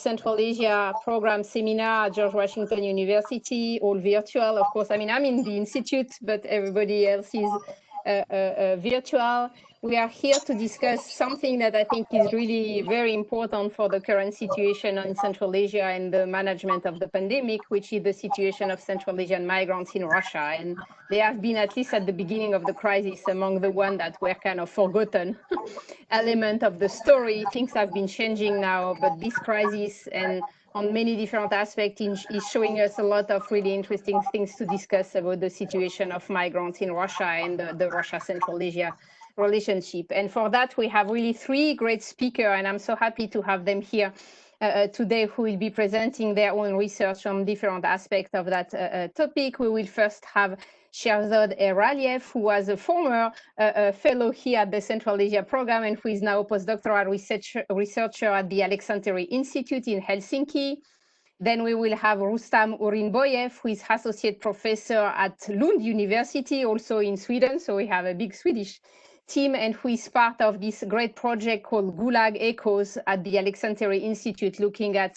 Central Asia program seminar at George Washington University, all virtual. Of course, I mean, I'm in the institute, but everybody else is virtual. We are here to discuss something that I think is really very important for the current situation in Central Asia and the management of the pandemic, which is the situation of Central Asian migrants in Russia. And they have been, at least at the beginning of the crisis, among the ones that were kind of forgotten element of the story. Things have been changing now, but this crisis and on many different aspects is showing us a lot of really interesting things to discuss about the situation of migrants in Russia and the Russia-Central Asia relationship. And for that, we have really three great speakers, and I'm so happy to have them here today, who will be presenting their own research on different aspects of that topic. We will first have Sherzod Eraliev, who was a former fellow here at the Central Asia program and who is now a postdoctoral researcher at the Aleksanteri Institute in Helsinki. Then we will have Rustam Urinboyev, who is associate professor at Lund University, also in Sweden. So we have a big Swedish team, and who is part of this great project called Gulag Echoes at the Aleksanteri Institute, looking at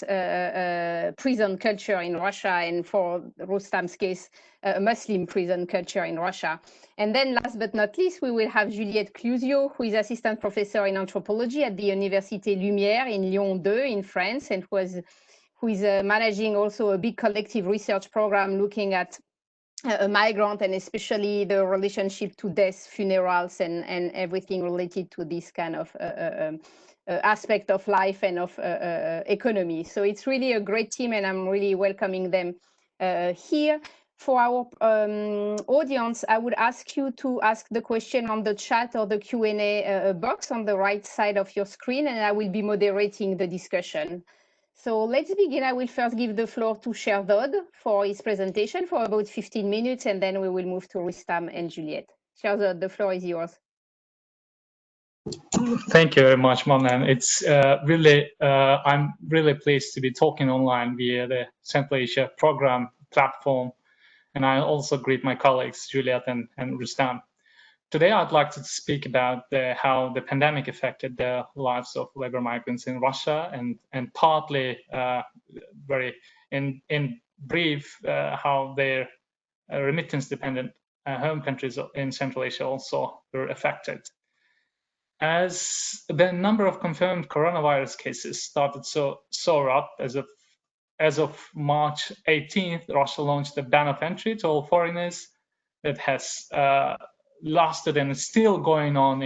prison culture in Russia, and for Rustam's case, Muslim prison culture in Russia. And then last but not least, we will have Juliette Cluzio, who is assistant professor in anthropology at the Université Lumière in Lyon 2 in France, and who is managing also a big collective research program looking at a migrant, and especially the relationship to death, funerals, and everything related to this kind of aspect of life and of economy. So it's really a great team, and I'm really welcoming them here. For our audience, I would ask you to ask the question on the chat or the Q&A box on the right side of your screen, and I will be moderating the discussion. So let's begin. I will first give the floor to Sherzod for his presentation for about 15 minutes, and then we will move to Rustam and Juliette. Sherzod, the floor is yours. Thank you very much, Manan. It's I'm really pleased to be talking online via the Central Asia program platform. And I also greet my colleagues, Juliette and Rustam. Today, I'd like to speak about how the pandemic affected the lives of labor migrants in Russia, and partly, very in brief, how their remittance-dependent home countries in Central Asia also were affected. As the number of confirmed coronavirus cases started soar up, as of March 18th, Russia launched a ban of entry to all foreigners that has lasted and is still going on.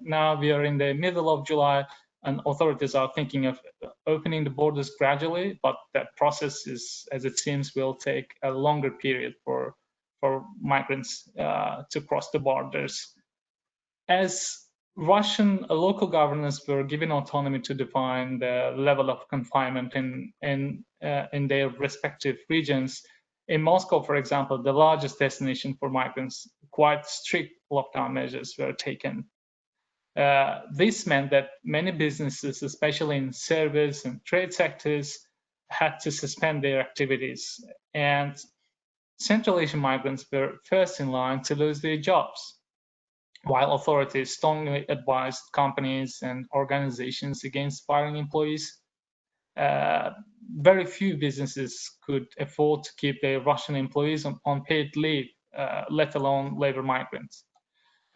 Now we are in the middle of July, and authorities are thinking of opening the borders gradually, but that process is, as it seems, will take a longer period for migrants to cross the borders. As Russian local governments were given autonomy to define the level of confinement in their respective regions. In Moscow, for example, the largest destination for migrants, quite strict lockdown measures were taken. This meant that many businesses, especially in service and trade sectors, had to suspend their activities. And Central Asian migrants were first in line to lose their jobs, while authorities strongly advised companies and organizations against firing employees. Very few businesses could afford to keep their Russian employees on paid leave, let alone labor migrants.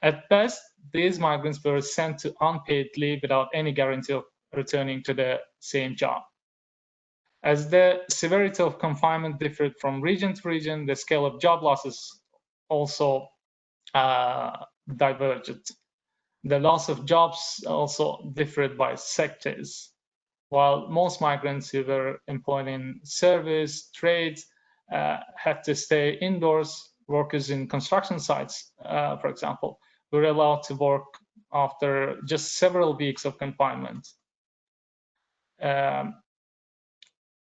At best, these migrants were sent to unpaid leave without any guarantee of returning to the same job. As the severity of confinement differed from region to region, the scale of job losses also diverged. The loss of jobs also differed by sectors. While most migrants who were employed in service, trades, had to stay indoors, workers in construction sites, for example, were allowed to work after just several weeks of confinement.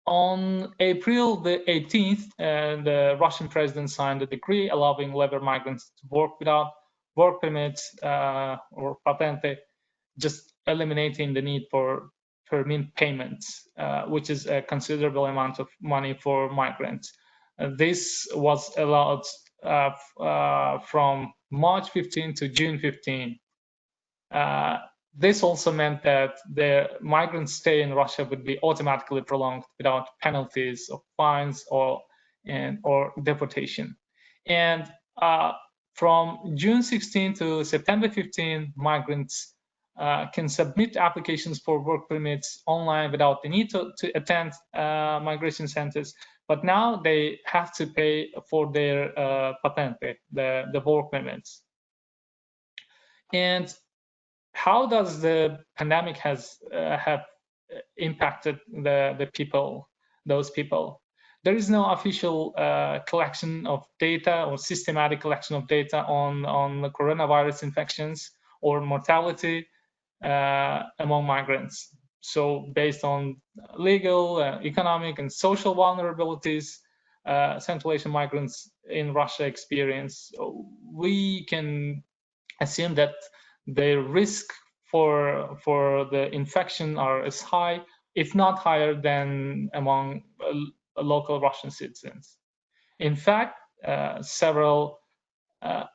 On April the 18th, the Russian president signed a decree allowing labor migrants to work without work permits or patente, just eliminating the need for permit payments, which is a considerable amount of money for migrants. This was allowed from March 15 to June 15. this also meant that the migrant stay in Russia would be automatically prolonged without penalties or fines or deportation. And from June 16 to September 15, migrants can submit applications for work permits online without the need to attend migration centers. But now they have to pay for their patente, the work permits. And how does the pandemic have impacted the people, those people? There is no official collection of data or systematic collection of data on the coronavirus infections or mortality among migrants. So based on legal, economic, and social vulnerabilities Central Asian migrants in Russia experience, we can assume that their risk for the infection are as high, if not higher, than among local Russian citizens. In fact, several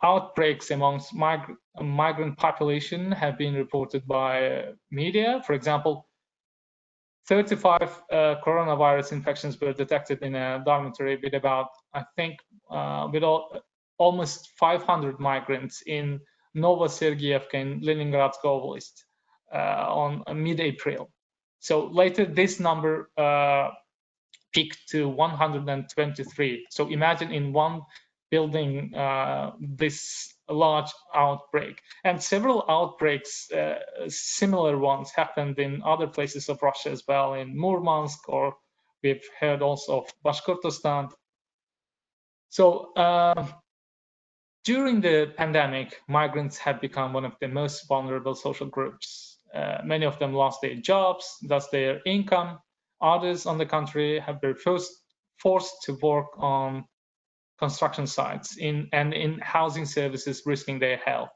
outbreaks amongst migrant population have been reported by media. For example, 35 coronavirus infections were detected in a dormitory with about, I think, almost 500 migrants in Novosergeyevka in Leningradsk Oblast on mid-April. So later this number peaked to 123. So imagine in one building this large outbreak. And several outbreaks, similar ones, happened in other places of Russia as well, in Murmansk, or we've heard also of Bashkortostan. So during the pandemic, migrants have become one of the most vulnerable social groups. Many of them lost their jobs, thus their income. Others, on the contrary, have been forced to work on construction sites and in housing services, risking their health.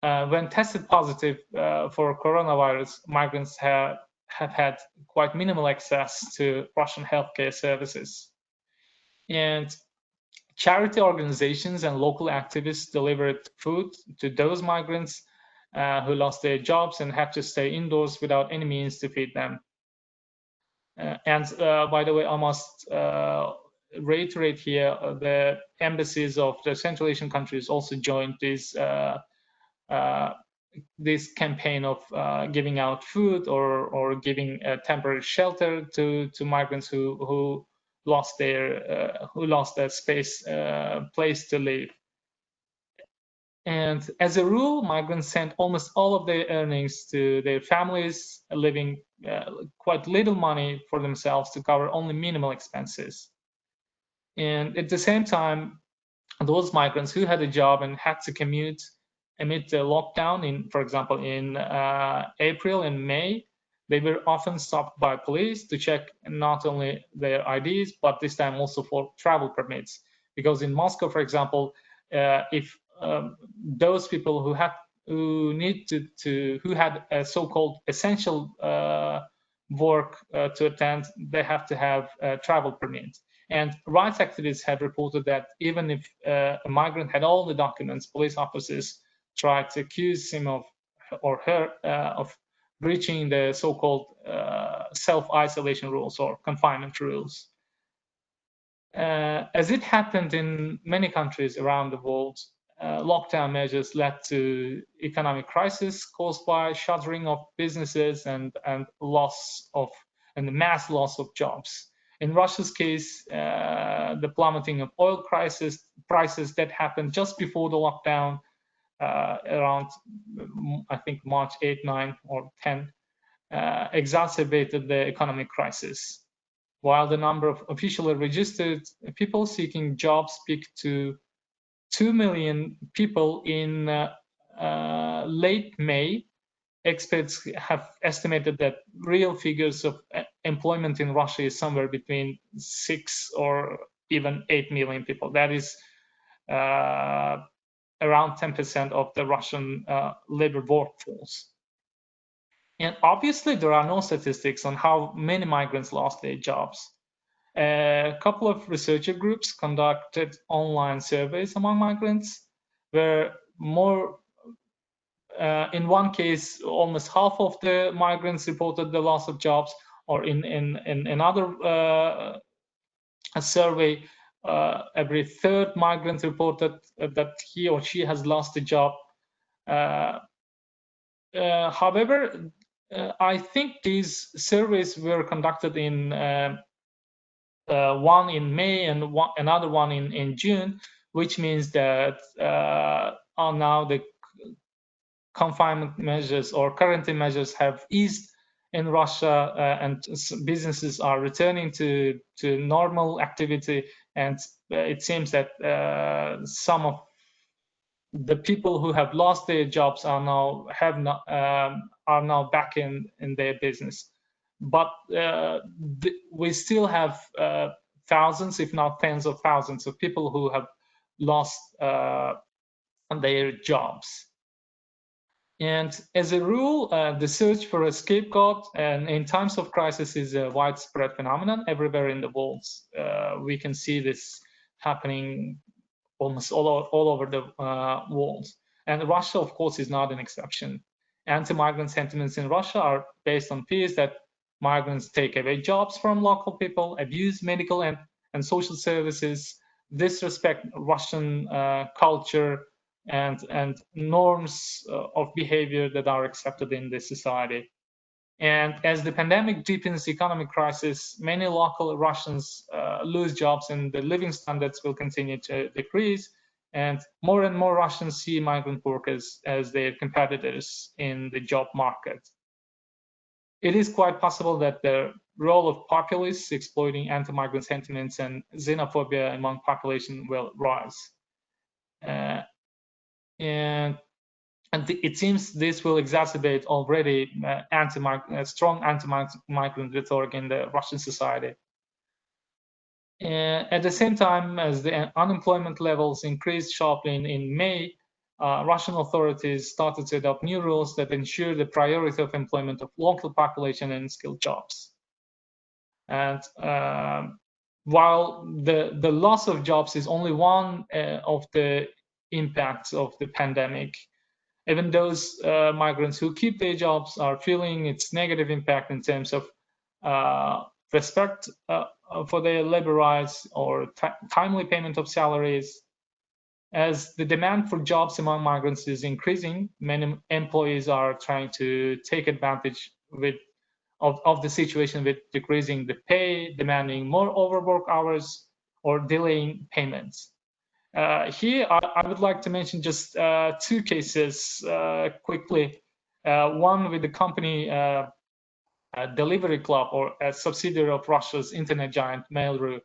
When tested positive for coronavirus, migrants have had quite minimal access to Russian healthcare services. And charity organizations and local activists delivered food to those migrants who lost their jobs and had to stay indoors without any means to feed them. And by the way, I must reiterate here, the embassies of the Central Asian countries also joined this campaign of giving out food or giving temporary shelter to migrants who lost their place to live. And as a rule, migrants sent almost all of their earnings to their families, leaving quite little money for themselves to cover only minimal expenses. And at the same time, those migrants who had a job and had to commute amid the lockdown, for example, in April and May, they were often stopped by police to check not only their IDs, but this time also for travel permits. Because in Moscow, for example, if those people who had a so-called essential work to attend, they have to have a travel permit. And rights activists have reported that even if a migrant had all the documents, police officers tried to accuse him or her of breaching the so-called self-isolation rules or confinement rules. As it happened in many countries around the world, lockdown measures led to economic crisis caused by shuttering of businesses and the mass loss of jobs. In Russia's case, the plummeting of oil prices that happened just before the lockdown, around I think March 8, 9, or 10, exacerbated the economic crisis. While the number of officially registered people seeking jobs peaked to 2 million people in late May, experts have estimated that real figures of employment in Russia is somewhere between 6 or even 8 million people. That is around 10% of the Russian labor workforce. And obviously, there are no statistics on how many migrants lost their jobs. A couple of researcher groups conducted online surveys among migrants, where more in one case, almost half of the migrants reported the loss of jobs, or in another survey, every third migrant reported that he or she has lost a job. However, I think these surveys were conducted in one in May and another one in June, which means that now the confinement measures or quarantine measures have eased in Russia, and businesses are returning to normal activity, and it seems that some of the people who have lost their jobs are now back in their business. But we still have thousands, if not tens of thousands, of people who have lost their jobs. And as a rule, the search for a scapegoat and in times of crisis is a widespread phenomenon everywhere in the world. We can see this happening almost all over the world. And Russia, of course, is not an exception. Anti-migrant sentiments in Russia are based on fears that migrants take away jobs from local people, abuse medical and social services, disrespect Russian culture and norms of behavior that are accepted in this society. And as the pandemic deepens economic crisis, many local Russians lose jobs, and the living standards will continue to decrease. And more Russians see migrant workers as their competitors in the job market. It is quite possible that the role of populists exploiting anti-migrant sentiments and xenophobia among population will rise. And it seems this will exacerbate already strong anti-migrant rhetoric in the Russian society. At the same time as the unemployment levels increased sharply in May, Russian authorities started to adopt new rules that ensure the priority of employment of local population and skilled jobs. And while the loss of jobs is only one of the impacts of the pandemic, even those migrants who keep their jobs are feeling its negative impact in terms of respect for their labor rights or timely payment of salaries. As the demand for jobs among migrants is increasing, many employees are trying to take advantage of the situation with decreasing the pay, demanding more overwork hours, or delaying payments. Here, I would like to mention just two cases quickly. One with the company Delivery Club, or a subsidiary of Russia's internet giant Mail.ru.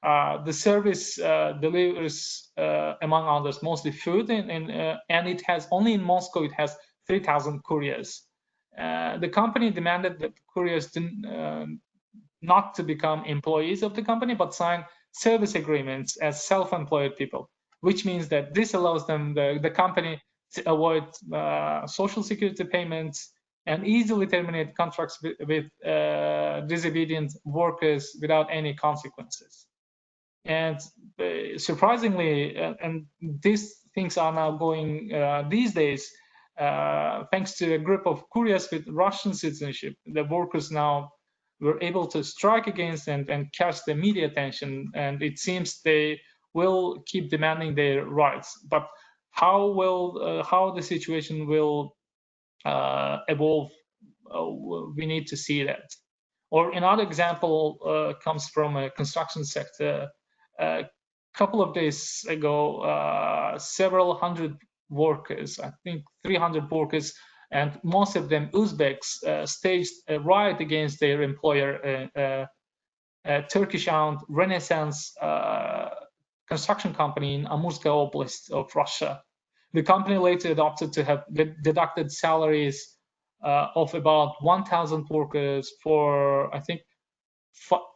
The service delivers, among others, mostly food, and it has only in Moscow it has 3,000 couriers. The company demanded that couriers not to become employees of the company, but sign service agreements as self-employed people, which means that this allows them, the company, to avoid social security payments and easily terminate contracts with disobedient workers without any consequences. And surprisingly, and these things are now going these days, thanks to a group of couriers with Russian citizenship, the workers now were able to strike against and catch the media attention, and it seems they will keep demanding their rights. But how the situation will evolve, we need to see that. Or another example comes from a construction sector. A couple of days ago, several hundred workers, I think 300 workers, and most of them Uzbeks, staged a riot against their employer, a Turkish-owned Renaissance construction company in Amurska Oblast of Russia. The company later adopted to have deducted salaries of about 1,000 workers for, I think,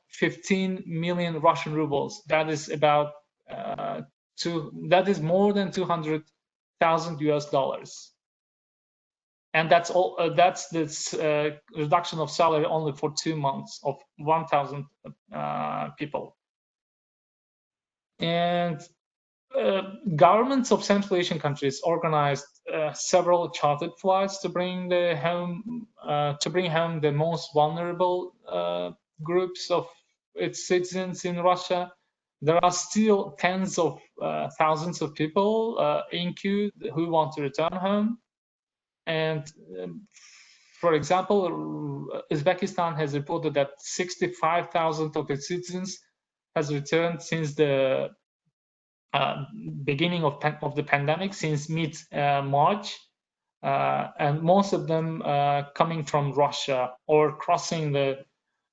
15 million Russian rubles. That is about that is more than $200,000 US. And that's all. That's this reduction of salary only for 2 months of 1,000 people. And governments of Central Asian countries organized several chartered flights to bring home the most vulnerable groups of its citizens in Russia. There are still tens of thousands of people in queue who want to return home. And for example, Uzbekistan has reported that 65,000 of its citizens has returned since the beginning of the pandemic, since mid-March, and most of them coming from Russia or crossing the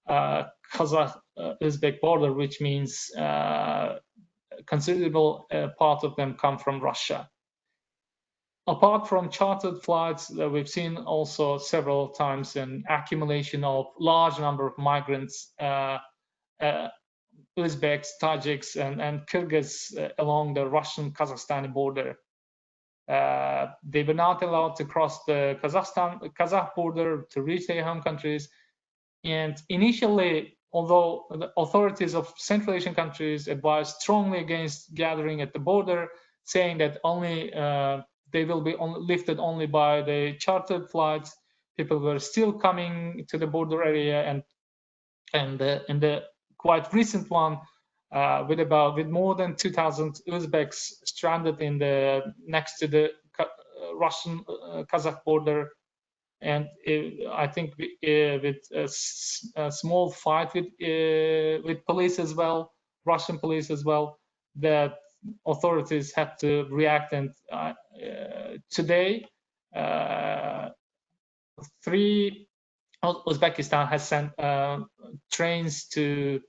Kazakh-Uzbek border, which means considerable part of them come from Russia. Apart from chartered flights, we've seen also several times an accumulation of large number of migrants, Uzbeks, Tajiks, and Kyrgyz along the Russian-Kazakhstani border. They were not allowed to cross the Kazakh border to reach their home countries. And initially, although the authorities of Central Asian countries advised strongly against gathering at the border, saying that only they will be lifted only by the chartered flights, people were still coming to the border area, and in the quite recent one, with more than 2,000 Uzbeks stranded next to the Russian Kazakh border, and I think with a small fight with police as well, Russian police as well, that authorities had to react. And today, Uzbekistan has sent trains to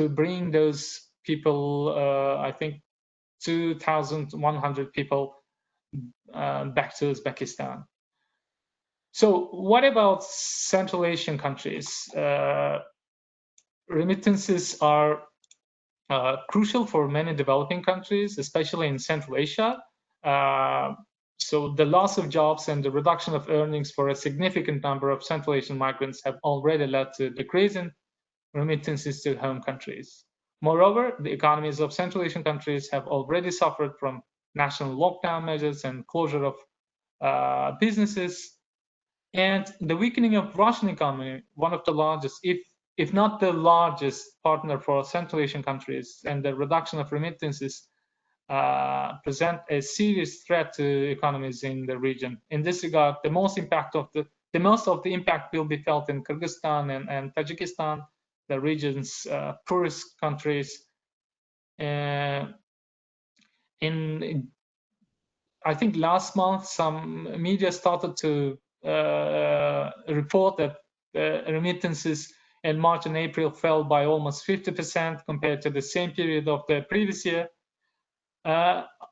bring those people, I think 2,100 people back to Uzbekistan. So what about Central Asian countries? Remittances are crucial for many developing countries, especially in Central Asia. So the loss of jobs and the reduction of earnings for a significant number of Central Asian migrants have already led to a decrease in remittances to home countries. Moreover, the economies of Central Asian countries have already suffered from national lockdown measures and closure of businesses. And the weakening of Russian economy, one of the largest, if not the largest partner for Central Asian countries, and the reduction of remittances present a serious threat to economies in the region. In this regard, the most of the impact will be felt in Kyrgyzstan and Tajikistan, the region's poorest countries. I think last month, some media started to report that remittances in March and April fell by almost 50% compared to the same period of the previous year.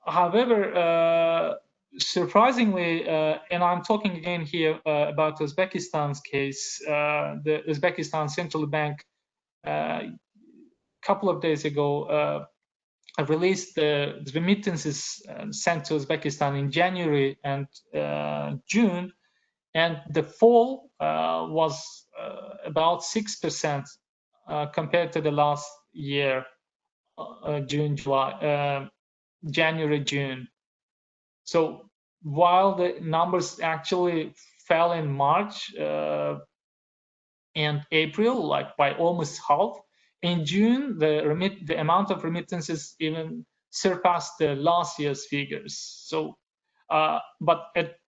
However, surprisingly, and I'm talking again here about Uzbekistan's case, the Uzbekistan Central Bank a couple of days ago released the remittances sent to Uzbekistan in January and June, and the fall was about 6% compared to the last year, January, June. So while the numbers actually fell in March and April, like by almost half, in June, the amount of remittances even surpassed the last year's figures. So, but at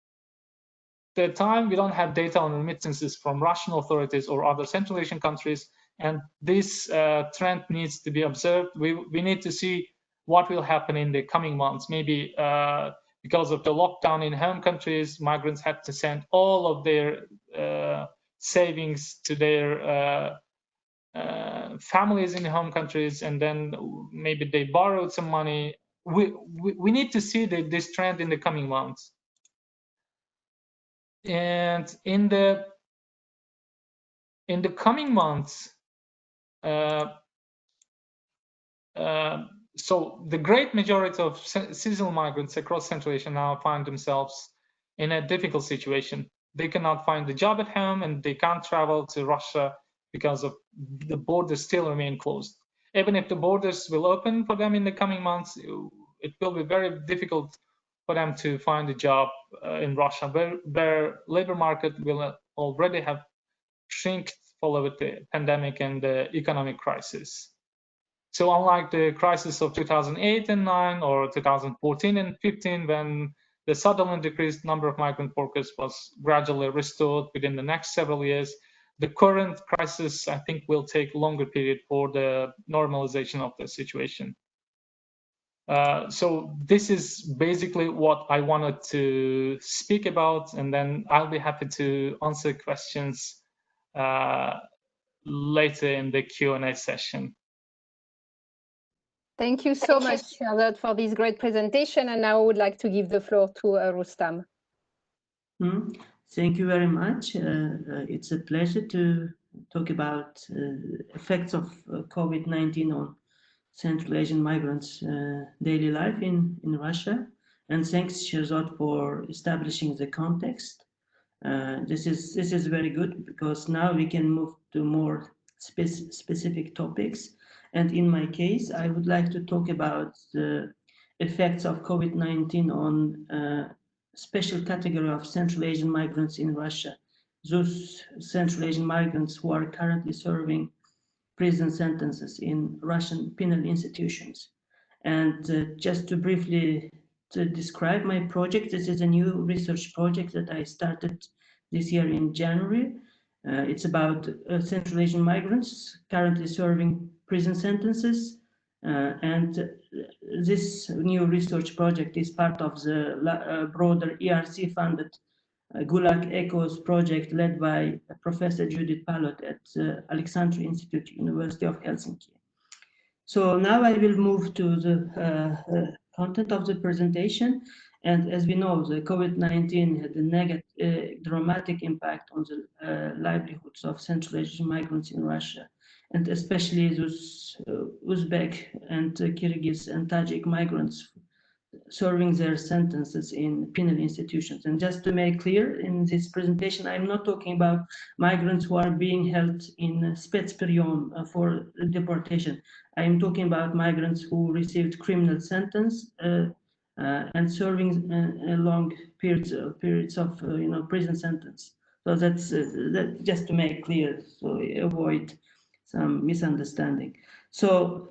the time, we don't have data on remittances from Russian authorities or other Central Asian countries, and this trend needs to be observed. We need to see what will happen in the coming months. Maybe because of the lockdown in home countries, migrants had to send all of their savings to their families in the home countries, and then maybe they borrowed some money. We need to see this trend in the coming months. And in the coming months, so the great majority of seasonal migrants across Central Asia now find themselves in a difficult situation. They cannot find a job at home, and they can't travel to Russia because of the borders still remain closed. Even if the borders will open for them in the coming months, it will be very difficult for them to find a job in Russia, where labor market will already have shrunk following the pandemic and the economic crisis. So unlike the crisis of 2008 and 9 or 2014 and 15, when the suddenly decreased number of migrant workers was gradually restored within the next several years, the current crisis, I think, will take a longer period for the normalization of the situation. So this is basically what I wanted to speak about, and then I'll be happy to answer questions later in the Q&A session. Thank you so much, Sherzod, for this great presentation. And now I would like to give the floor to Rustam. Thank you very much. It's a pleasure to talk about effects of COVID-19 on Central Asian migrants' daily life in Russia. And thanks, Sherzod, for establishing the context. This is very good, because now we can move to more specific topics. And in my case, I would like to talk about the effects of COVID-19 on special category of Central Asian migrants in Russia, those Central Asian migrants who are currently serving prison sentences in Russian penal institutions. And just to briefly describe my project, this is a new research project that I started this year in January. It's about Central Asian migrants currently serving prison sentences. And this new research project is part of the broader ERC-funded Gulag Echoes project led by Professor Judith Palot at Aleksanteri Institute, University of Helsinki. So now I will move to the content of the presentation. And as we know, the COVID-19 had a dramatic impact on the livelihoods of Central Asian migrants in Russia, and especially those Uzbek and Kyrgyz and Tajik migrants serving their sentences in penal institutions. And just to make clear, in this presentation, I'm not talking about migrants who are being held in spetsperyom for deportation. I'm talking about migrants who received criminal sentence and serving long periods of prison sentence. So that's just to make clear, so avoid some misunderstanding. So,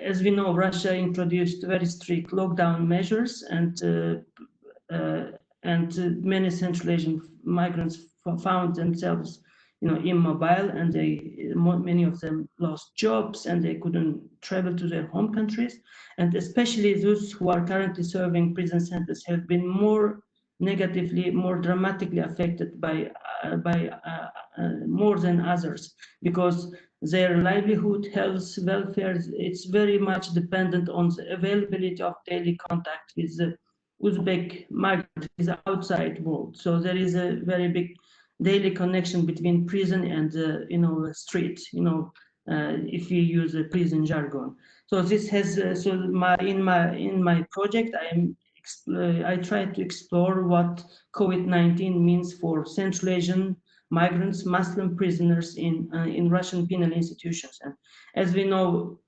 as we know, Russia introduced very strict lockdown measures, and many Central Asian migrants found themselves, immobile, and many of them lost jobs, and they couldn't travel to their home countries. And especially those who are currently serving prison sentences have been more negatively, more dramatically affected by more than others, because their livelihood, health, welfare, it's very much dependent on the availability of daily contact with the Uzbek migrants, with the outside world. So there is a very big daily connection between prison and the street, if we use a prison jargon. So this has in my project I try to explore what COVID-19 means for Central Asian migrants, Muslim prisoners in Russian penal institutions. And as we know,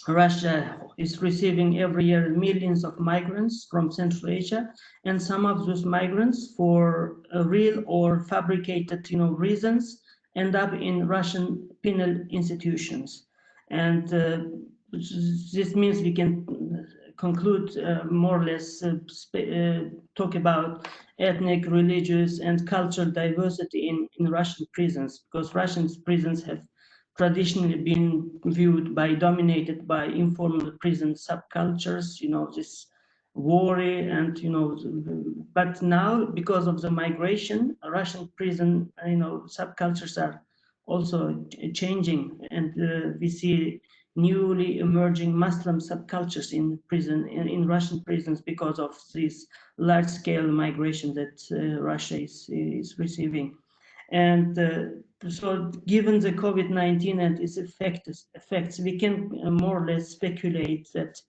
Russia is receiving every year millions of migrants from Central Asia, and some of those migrants, for real or fabricated reasons, end up in Russian penal institutions. And this means we can conclude more or less talk about ethnic, religious, and cultural diversity in Russian prisons, because Russian prisons have traditionally been dominated by informal prison subcultures, this worry, and but now, because of the migration, Russian prison subcultures are also changing, and we see newly emerging Muslim subcultures in Russian prisons because of this large-scale migration that Russia is receiving. And so, given the COVID-19 and its effects, we can more or less speculate that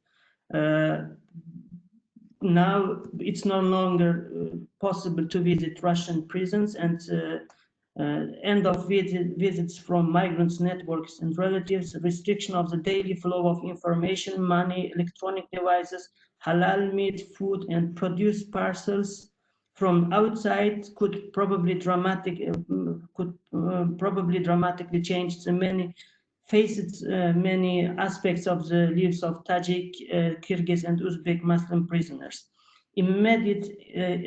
now it's no longer possible to visit Russian prisons, and end of visits from migrants, networks, and relatives, restriction of the daily flow of information, money, electronic devices, halal meat, food, and produce parcels from outside could probably dramatically change the many facets, many aspects of the lives of Tajik, Kyrgyz, and Uzbek Muslim prisoners. Immediate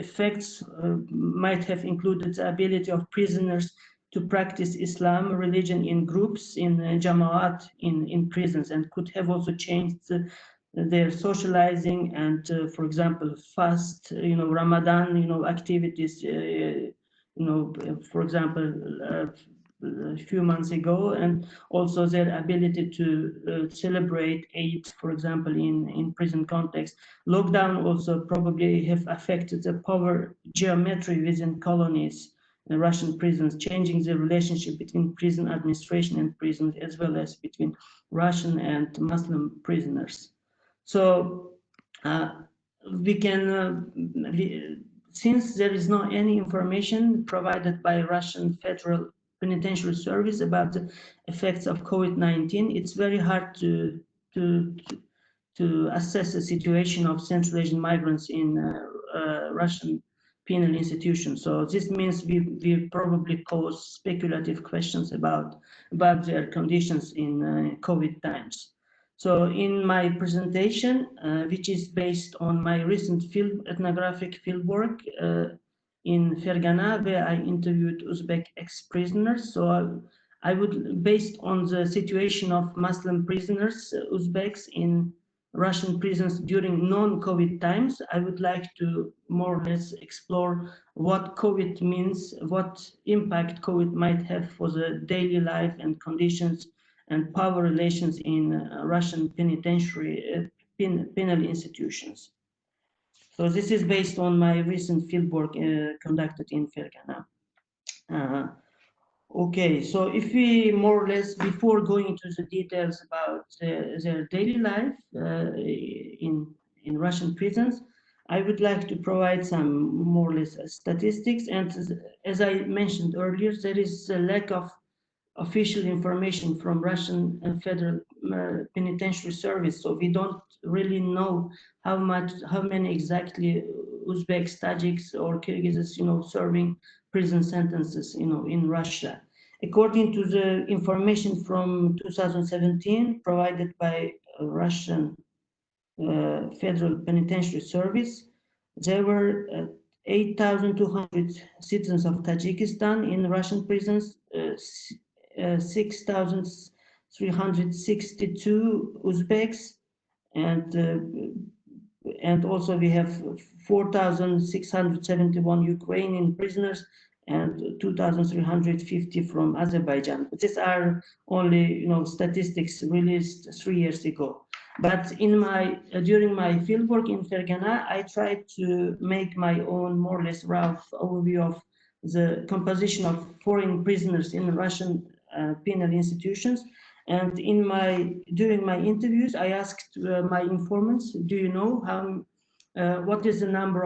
effects might have included the ability of prisoners to practice Islam religion in groups, in Jamaat, in prisons, and could have also changed their socializing and, for example, fast, Ramadan, activities, for example, a few months ago, and also their ability to celebrate Eid, for example, in prison context. Lockdown also probably have affected the power geometry within colonies, the Russian prisons, changing the relationship between prison administration and prisons, as well as between Russian and Muslim prisoners. So we can, since there is no any information provided by Russian Federal Penitentiary Service about the effects of COVID-19, it's very hard to assess the situation of Central Asian migrants in Russian penal institutions. So this means we probably pose speculative questions about their conditions in COVID times. So in my presentation, which is based on my recent ethnographic fieldwork in Fergana, where I interviewed Uzbek ex-prisoners. So I would, based on the situation of Muslim prisoners, Uzbeks in Russian prisons during non-COVID times, I would like to more or less explore what COVID means, what impact COVID might have for the daily life and conditions and power relations in Russian penitentiary penal institutions. So this is based on my recent fieldwork conducted in Fergana. Okay, so if we more or less, before going into the details about their daily life in Russian prisons, I would like to provide some more or less statistics. And as I mentioned earlier, there is a lack of official information from Russian Federal Penitentiary Service, so we don't really know how many exactly Uzbeks, Tajiks, or Kyrgyzs, serving prison sentences, in Russia. According to the information from 2017 provided by Russian Federal Penitentiary Service, there were 8,200 citizens of Tajikistan in Russian prisons, 6,362 Uzbeks, and also we have 4,671 Ukrainian prisoners and 2,350 from Azerbaijan. These are only statistics released 3 years ago. But during my fieldwork in Fergana, I tried to make my own more or less rough overview of the composition of foreign prisoners in Russian penal institutions. And during my interviews, I asked my informants, do you know what was the number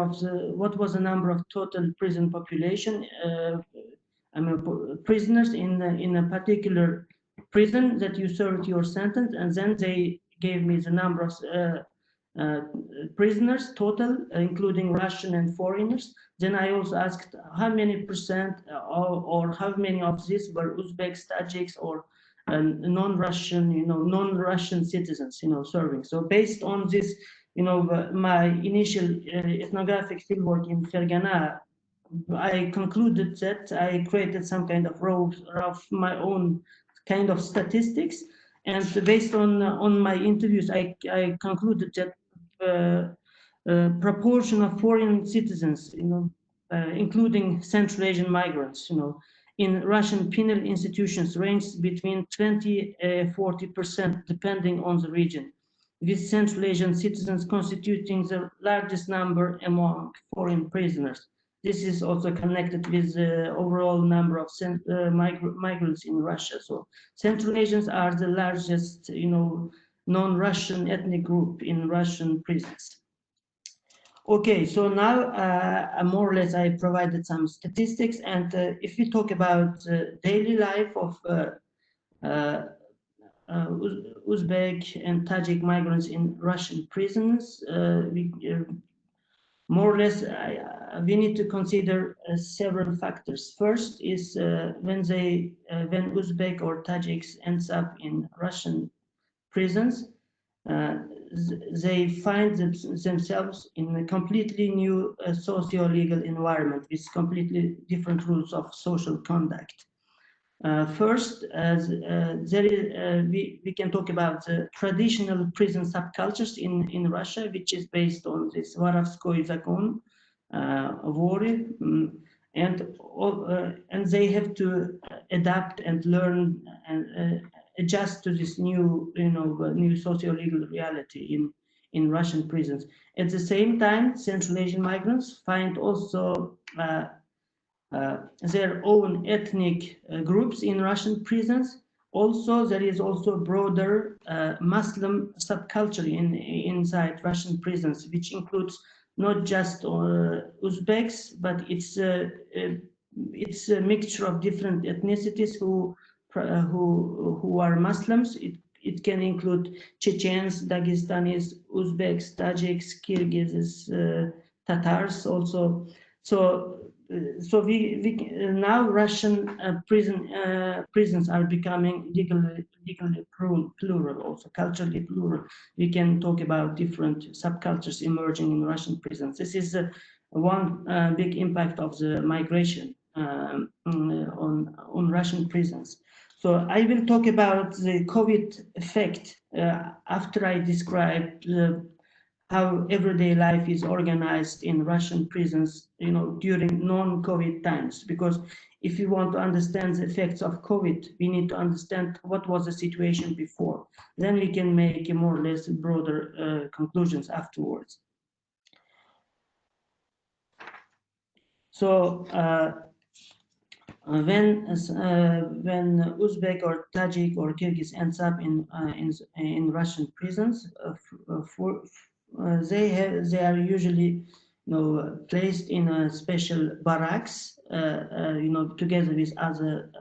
of total prison population, prisoners in a particular prison that you served your sentence? And then they gave me the number of prisoners total, including Russian and foreigners. Then I also asked how many percent or how many of these were Uzbeks, Tajiks, or non-Russian, non-Russian citizens, serving. So based on this, my initial ethnographic fieldwork in Fergana, I concluded that I created some kind of my own kind of statistics, and based on my interviews, I concluded that proportion of foreign citizens, including Central Asian migrants, in Russian penal institutions ranges between 20–40%, depending on the region, with Central Asian citizens constituting the largest number among foreign prisoners. This is also connected with the overall number of migrants in Russia. So Central Asians are the largest, non-Russian ethnic group in Russian prisons. Okay, so now more or less I provided some statistics, and if we talk about daily life of Uzbek and Tajik migrants in Russian prisons, more or less we need to consider several factors. First is when Uzbek or Tajiks ends up in Russian prisons, they find themselves in a completely new socio-legal environment with completely different rules of social conduct. First, we can talk about the traditional prison subcultures in Russia, which is based on this Воровской закон, Vori, and they have to adapt and learn and adjust to this new, new socio-legal reality in Russian prisons. At the same time, Central Asian migrants find also their own ethnic groups in Russian prisons. Also, there is also broader Muslim subculture inside Russian prisons, which includes not just Uzbeks, but it's a mixture of different ethnicities who are Muslims. It can include Chechens, Dagestanis, Uzbeks, Tajiks, Kyrgyz, Tatars also. So we now Russian prisons are becoming legally plural, also culturally plural. We can talk about different subcultures emerging in Russian prisons. This is one big impact of the migration on Russian prisons. So I will talk about the COVID effect after I describe how everyday life is organized in Russian prisons, during non-COVID times. Because if you want to understand the effects of COVID, we need to understand what was the situation before. Then we can make a more or less broader conclusions afterwards. So when Uzbek or Tajik or Kyrgyz ends up in Russian prisons, they are usually placed in a special barracks, together with other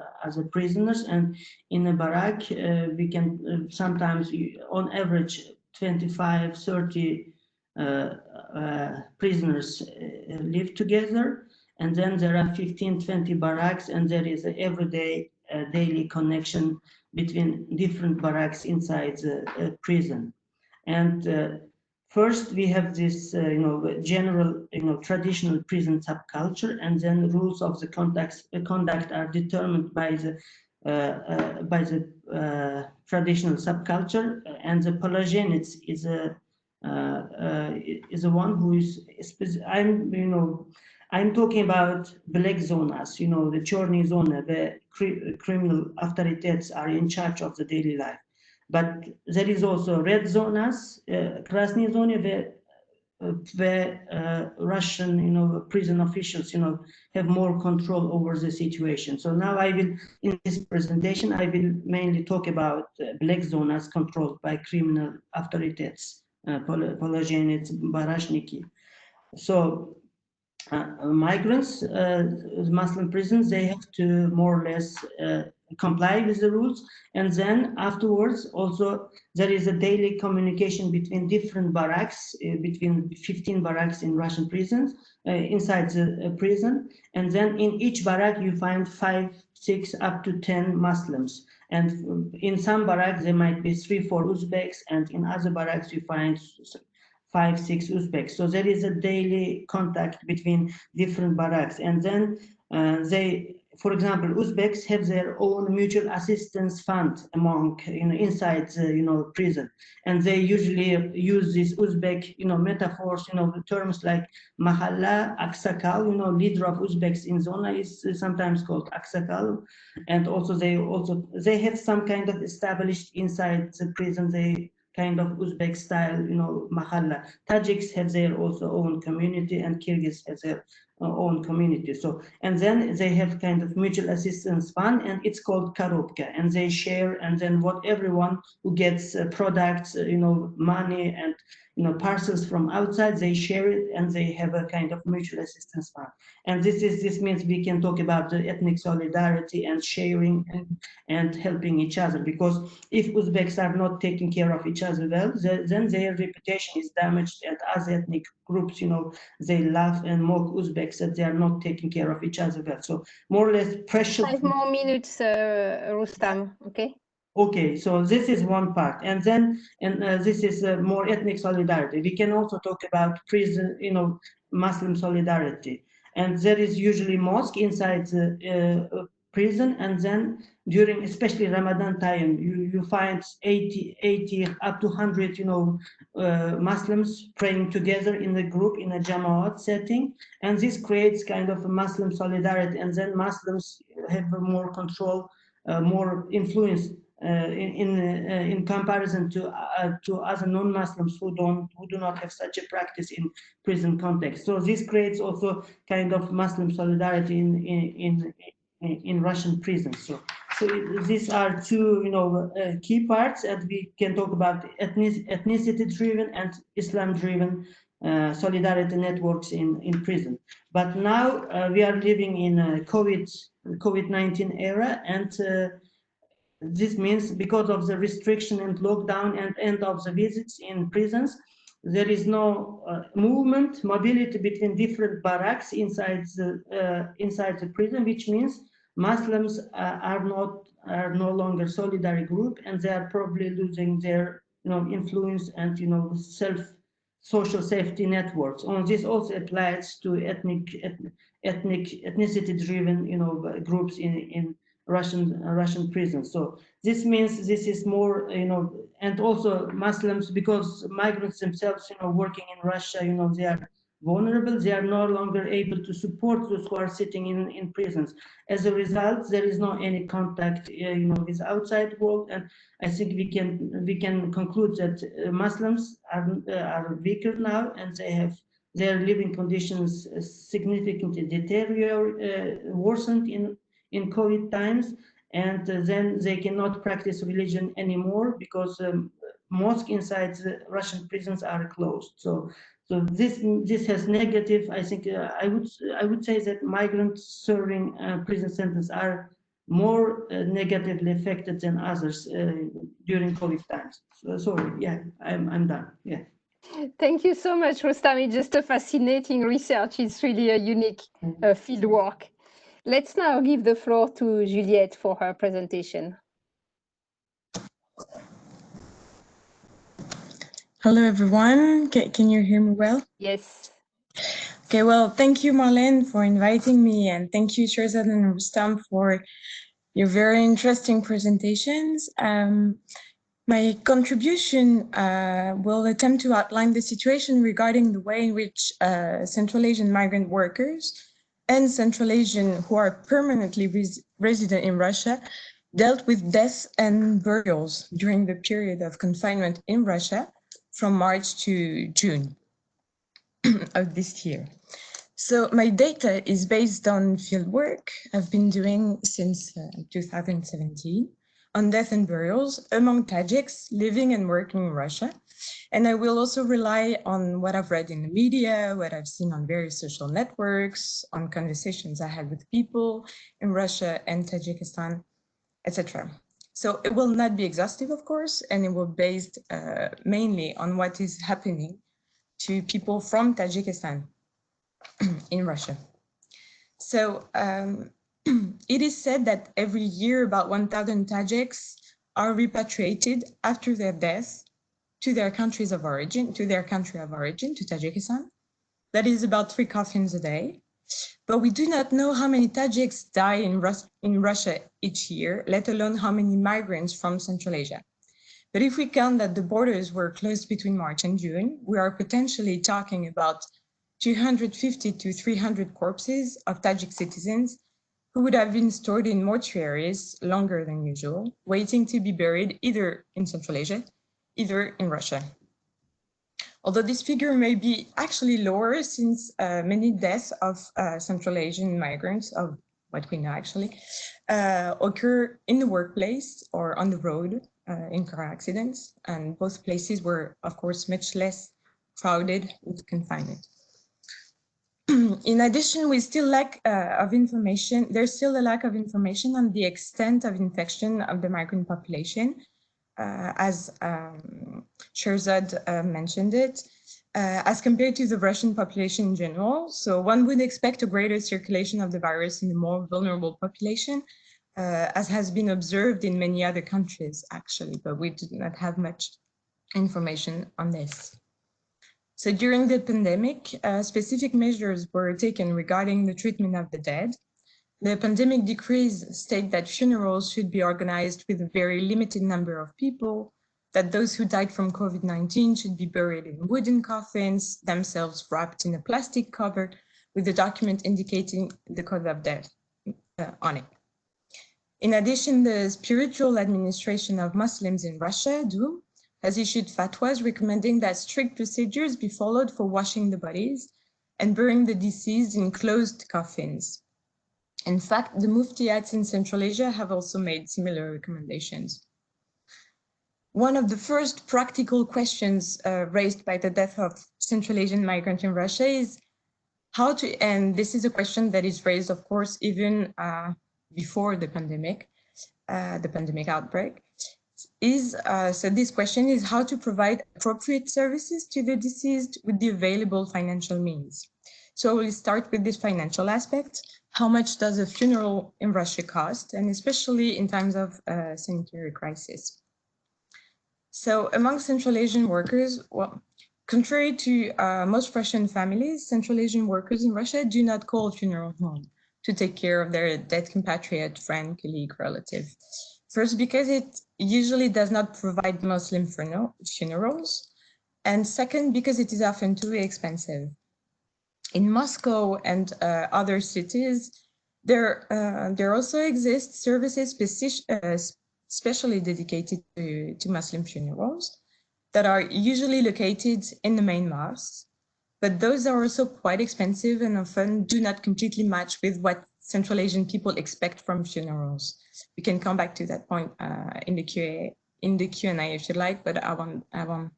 prisoners. And in a barrack, we can sometimes, on average, 25-30 prisoners live together. And then there are 15-20 barracks, and there is an everyday daily connection between different barracks inside the prison. And first, we have this, general, traditional prison subculture, and then rules of the conduct are determined by the traditional subculture. And the Pelagianids is a one who is I'm talking about black zonas, the черные zone, where criminal authorities are in charge of the daily life. But there is also red zonas, красные zone, where Russian, prison officials, have more control over the situation. So now in this presentation, I will mainly talk about black zonas controlled by criminal authorities, Pelagianids, Barashniki. So migrants, Muslim prisons, they have to more or less comply with the rules. And then afterwards, also, there is a daily communication between different barracks, between 15 barracks in Russian prisons, inside the prison. And then in each barrack, you find 5, 6, up to 10 Muslims. And in some barracks, there might be 3, 4 Uzbeks, and in other barracks, you find 5, 6 Uzbeks. So there is a daily contact between different barracks. And then for example, Uzbeks have their own mutual assistance fund among, inside the, prison. And they usually use these Uzbek, metaphors, terms like Mahalla, Aksakal, leader of Uzbeks in Zona is sometimes called Aksakal. And also they have some kind of established inside the prison, they kind of Uzbek style, Mahalla. Tajiks have their also own community, and Kyrgyz has their own community. So, and then they have kind of mutual assistance fund, and it's called Korobka, and they share, and then what everyone who gets products, money and parcels from outside, they share it, and they have a kind of mutual assistance fund. And this means we can talk about the ethnic solidarity and sharing and helping each other, because if Uzbeks are not taking care of each other well, then their reputation is damaged, and other ethnic groups, they laugh and mock Uzbeks that they are not taking care of each other well. So more or less pressure. 5 more minutes, Rustam, okay? Okay, so this is one part, and then this is more ethnic solidarity. We can also talk about prison, Muslim solidarity, and there is usually mosque inside the prison, and then during especially Ramadan time, you find 80 up to 100, Muslims praying together in a group in a Jamaat setting, and this creates kind of a Muslim solidarity, and then Muslims have more control, more influence. In comparison to other non-Muslims who do not have such a practice in prison context. So this creates also kind of Muslim solidarity in Russian prisons. So these are two key parts, and we can talk about ethnicity-driven and Islam-driven solidarity networks in prison. But now we are living in a COVID-19 era, and this means because of the restriction and lockdown and end of the visits in prisons, there is no mobility between different barracks inside the prison, which means Muslims are no longer solidary group, and they are probably losing their influence and social safety networks. And this also applies to ethnicity-driven groups in Russian prisons. So this means this is more, and also Muslims, because migrants themselves, working in Russia, they are vulnerable. They are no longer able to support those who are sitting in prisons. As a result, there is no any contact, with outside world, and I think we can conclude that Muslims are weaker now, and their living conditions significantly worsened in COVID times, and then they cannot practice religion anymore because mosques inside the Russian prisons are closed. So this has negative. I think I would say that migrants serving prison sentence are more negatively affected than others during COVID times. So sorry, yeah, I'm done. Yeah. Thank you so much, Rustam. It's just a fascinating research. It's really a unique field work. Let's now give the floor to Juliette for her presentation. Hello, everyone. Can you hear me well? Yes. Okay, well, thank you, Marlene, for inviting me, and thank you, Sherzod and Rustam, for your very interesting presentations. My contribution will attempt to outline the situation regarding the way in which Central Asian migrant workers and Central Asian who are permanently resident in Russia dealt with deaths and burials during the period of confinement in Russia from March to June of this year. So my data is based on field work I've been doing since 2017 on death and burials among Tajiks living and working in Russia. And I will also rely on what I've read in the media, what I've seen on various social networks, on conversations I had with people in Russia and Tajikistan, etc. So it will not be exhaustive, of course, and it will be based mainly on what is happening to people from Tajikistan in Russia. So it is said that every year about 1,000 Tajiks are repatriated after their death to their countries of origin, to Tajikistan. That is about 3 coffins a day. But we do not know how many Tajiks die in Russia each year, let alone how many migrants from Central Asia. But if we count that the borders were closed between March and June, we are potentially talking about 250 to 300 corpses of Tajik citizens who would have been stored in mortuaries longer than usual, waiting to be buried either in Central Asia, either in Russia. although this figure may be actually lower since many deaths of Central Asian migrants, of what we know actually, occur in the workplace or on the road in car accidents. And both places were, of course, much less crowded with confinement. In addition, we still lack of information. There's still a lack of information on the extent of infection of the migrant population, as Sherzod mentioned it, as compared to the Russian population in general. So one would expect a greater circulation of the virus in the more vulnerable population, as has been observed in many other countries, actually, but we do not have much information on this. So during the pandemic, specific measures were taken regarding the treatment of the dead. The pandemic decrees state that funerals should be organized with a very limited number of people, that those who died from COVID-19 should be buried in wooden coffins, themselves wrapped in a plastic cover with a document indicating the cause of death on it. In addition, the Spiritual Administration of Muslims in Russia, DUM, has issued fatwas recommending that strict procedures be followed for washing the bodies and burying the deceased in closed coffins. In fact, the muftiats in Central Asia have also made similar recommendations. One of the first practical questions raised by the death of Central Asian migrant in Russia is how to, and this is a question that is raised, of course, even before the pandemic outbreak, so this question is how to provide appropriate services to the deceased with the available financial means. So we'll start with this financial aspect. How much does a funeral in Russia cost, and especially in times of sanitary crisis? So among Central Asian workers, well, contrary to most Russian families, Central Asian workers in Russia do not call funeral home to take care of their dead compatriot, friend, colleague, relative. First, because it usually does not provide Muslim funerals, and second, because it is often too expensive. In Moscow and other cities, there also exist services specially dedicated to Muslim funerals that are usually located in the main mosques, but those are also quite expensive and often do not completely match with what Central Asian people expect from funerals. We can come back to that point in the Q&A if you'd like, but I won't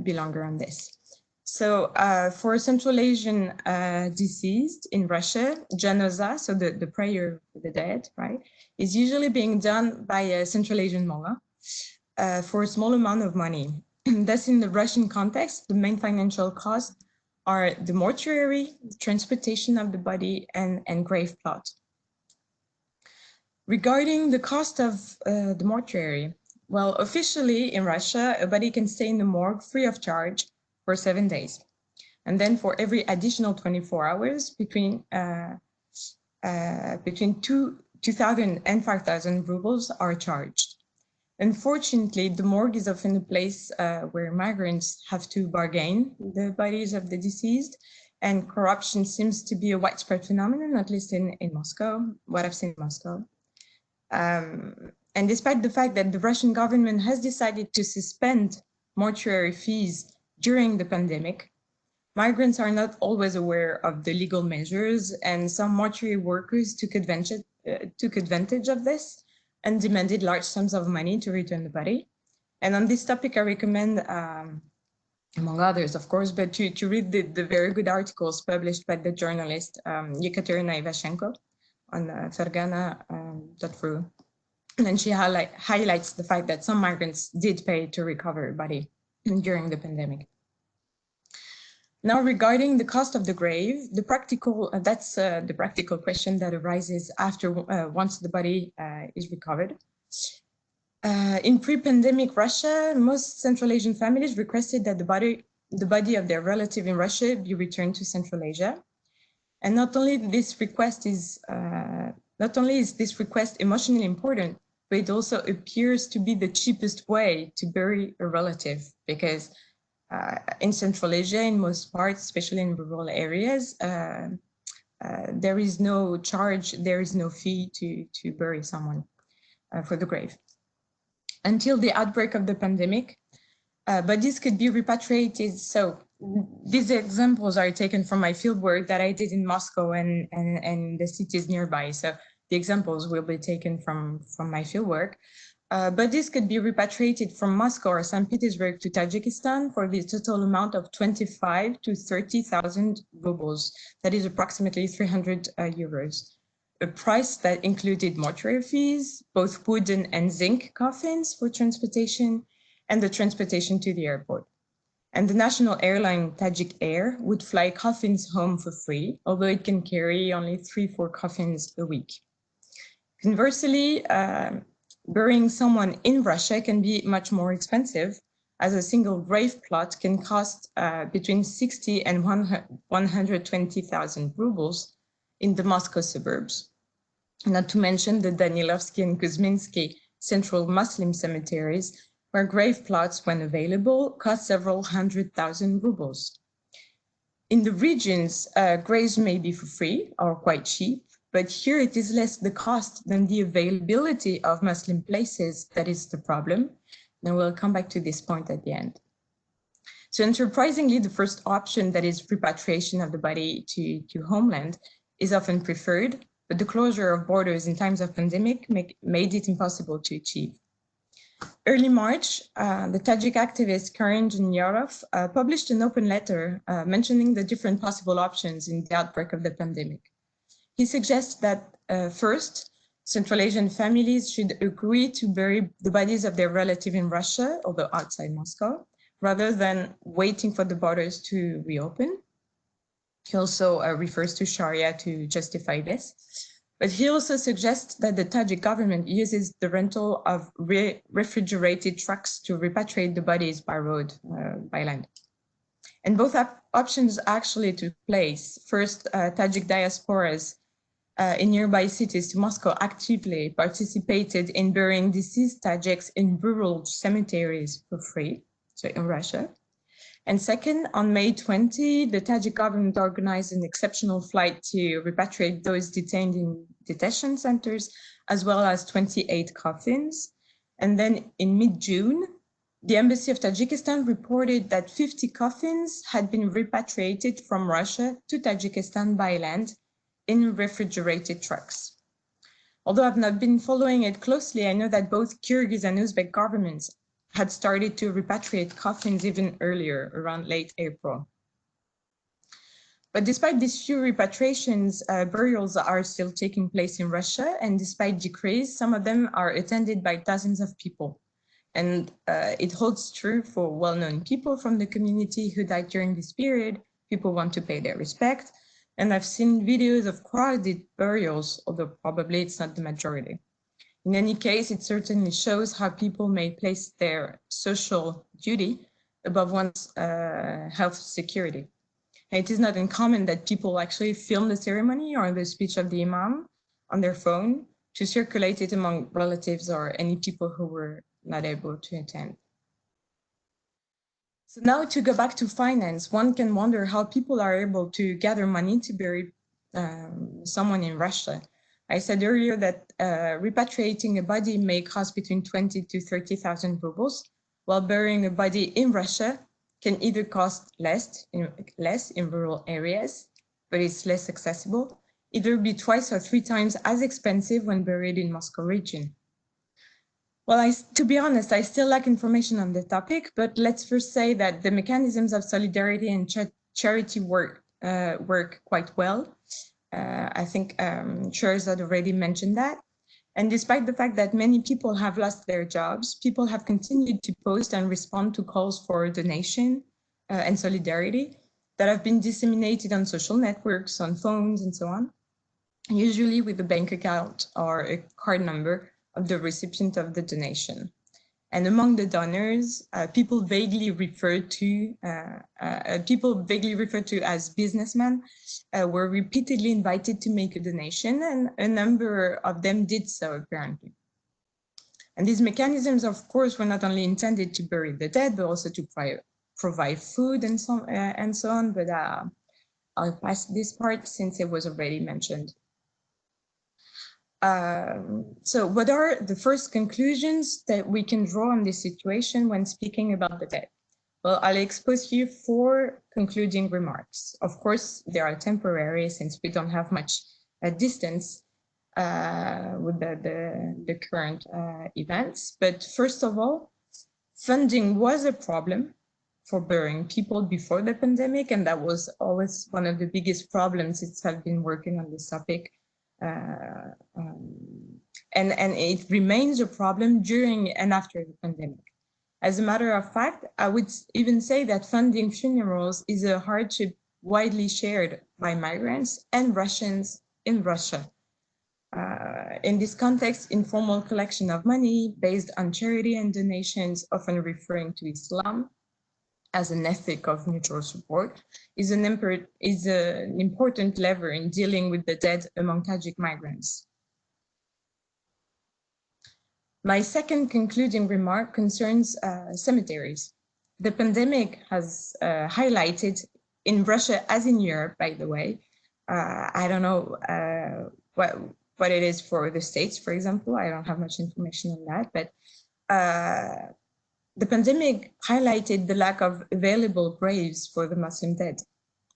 be longer on this. So for Central Asian deceased in Russia, janaza, so the prayer for the dead, right, is usually being done by a Central Asian mullah for a small amount of money. Thus, in the Russian context, the main financial costs are the mortuary, transportation of the body, and grave plot. Regarding the cost of the mortuary, well, officially in Russia, a body can stay in the morgue free of charge for 7 days. And then for every additional 24 hours, between 2,000 and 5,000 rubles are charged. Unfortunately, the morgue is often a place where migrants have to bargain the bodies of the deceased, and corruption seems to be a widespread phenomenon, at least in Moscow, what I've seen in Moscow. And despite the fact that the Russian government has decided to suspend mortuary fees during the pandemic, migrants are not always aware of the legal measures, and some mortuary workers took advantage of this and demanded large sums of money to return the body. And on this topic, I recommend, among others, of course, but to read the very good articles published by the journalist Ekaterina Ivashenko on Fergana.ru. And then she highlights the fact that some migrants did pay to recover a body during the pandemic. Now, regarding the cost of the grave, that's the practical question that arises after once the body is recovered. In pre-pandemic Russia, most Central Asian families requested that the body of their relative in Russia be returned to Central Asia. And not only is this request emotionally important, but it also appears to be the cheapest way to bury a relative, because in Central Asia, in most parts, especially in rural areas, there is no charge, there is no fee to bury someone for the grave. Until the outbreak of the pandemic, Bodies could be repatriated. So these examples are taken from my fieldwork that I did in Moscow and the cities nearby. So the examples will be taken from my fieldwork. Bodies could be repatriated from Moscow or St. Petersburg to Tajikistan for the total amount of 25 to 30,000 rubles. That is approximately 300 euros. A price that included mortuary fees, both wooden and zinc coffins for transportation, and the transportation to the airport. And the national airline Tajik Air would fly coffins home for free, although it can carry only 3-4 coffins a week. Conversely, burying someone in Russia can be much more expensive, as a single grave plot can cost between 60 and 120,000 rubles in the Moscow suburbs. Not to mention the Danilovsky and Kuzminsky central Muslim cemeteries, where grave plots, when available, cost several 100,000 rubles. In the regions, graves may be for free or quite cheap, but here it is less the cost than the availability of Muslim places that is the problem. And we'll come back to this point at the end. So unsurprisingly, the first option, that is repatriation of the body to homeland, is often preferred, but the closure of borders in times of pandemic made it impossible to achieve. Early March, the Tajik activist Karin Juniorov published an open letter mentioning the different possible options in the outbreak of the pandemic. He suggests that first, Central Asian families should agree to bury the bodies of their relative in Russia, although outside Moscow, rather than waiting for the borders to reopen. He also refers to Sharia to justify this. But he also suggests that the Tajik government uses the rental of refrigerated trucks to repatriate the bodies by road, by land. And both options actually took place. First, Tajik diasporas in nearby cities to Moscow actively participated in burying deceased Tajiks in rural cemeteries for free, so in Russia. And second, on May 20, the Tajik government organized an exceptional flight to repatriate those detained in detention centers, as well as 28 coffins. And then in mid-June, the Embassy of Tajikistan reported that 50 coffins had been repatriated from Russia to Tajikistan by land in refrigerated trucks. Although I've not been following it closely, I know that both Kyrgyz and Uzbek governments had started to repatriate coffins even earlier, around late April. But despite these few repatriations, burials are still taking place in Russia, and despite decrees, some of them are attended by dozens of people. And it holds true for well-known people from the community who died during this period. People want to pay their respect. And I've seen videos of crowded burials, although probably it's not the majority. In any case, it certainly shows how people may place their social duty above one's health security. And it is not uncommon that people actually film the ceremony or the speech of the imam on their phone to circulate it among relatives or any people who were not able to attend. So now to go back to finance, one can wonder how people are able to gather money to bury someone in Russia. I said earlier that repatriating a body may cost between 20 to 30,000 rubles, while burying a body in Russia can either cost less in rural areas, but it's less accessible, either be twice or 3 times as expensive when buried in Moscow region. Well, to be honest, I still lack information on the topic, but let's first say that the mechanisms of solidarity and charity work quite well. I think Sherzod already mentioned that. And despite the fact that many people have lost their jobs, people have continued to post and respond to calls for donation and solidarity that have been disseminated on social networks, on phones, and so on, usually with a bank account or a card number of the recipient of the donation. And among the donors, people vaguely referred to as businessmen were repeatedly invited to make a donation, and a number of them did so apparently. And these mechanisms, of course, were not only intended to bury the dead, but also to provide food and so on. But I'll pass this part since it was already mentioned. So what are the first conclusions that we can draw on this situation when speaking about the dead? Well, I'll expose you 4 concluding remarks. Of course, they are temporary since we don't have much distance with the current events. But first of all, funding was a problem for burying people before the pandemic, and that was always one of the biggest problems since I've been working on this topic. And it remains a problem during and after the pandemic. As a matter of fact, I would even say that funding funerals is a hardship widely shared by migrants and Russians in Russia. In this context, informal collection of money based on charity and donations, often referring to Islam as an ethic of mutual support, is an important lever in dealing with the dead among Tajik migrants. My second concluding remark concerns cemeteries. The pandemic has highlighted, in Russia as in Europe, by the way, I don't know what it is for the States, for example. I don't have much information on that, but the pandemic highlighted the lack of available graves for the Muslim dead.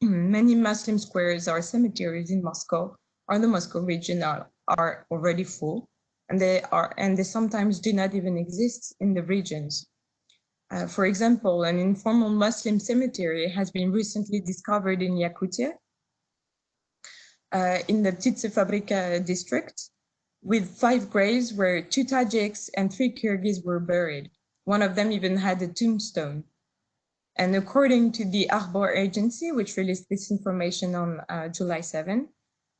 Many Muslim squares or cemeteries in Moscow or the Moscow region are already full, and they sometimes do not even exist in the regions. For example, an informal Muslim cemetery has been recently discovered in Yakutia, in the Ptitse Fabrika district, with 5 graves where 2 Tajiks and 3 Kyrgyz were buried. One of them even had a tombstone. And according to the Akhbar agency, which released this information on July 7,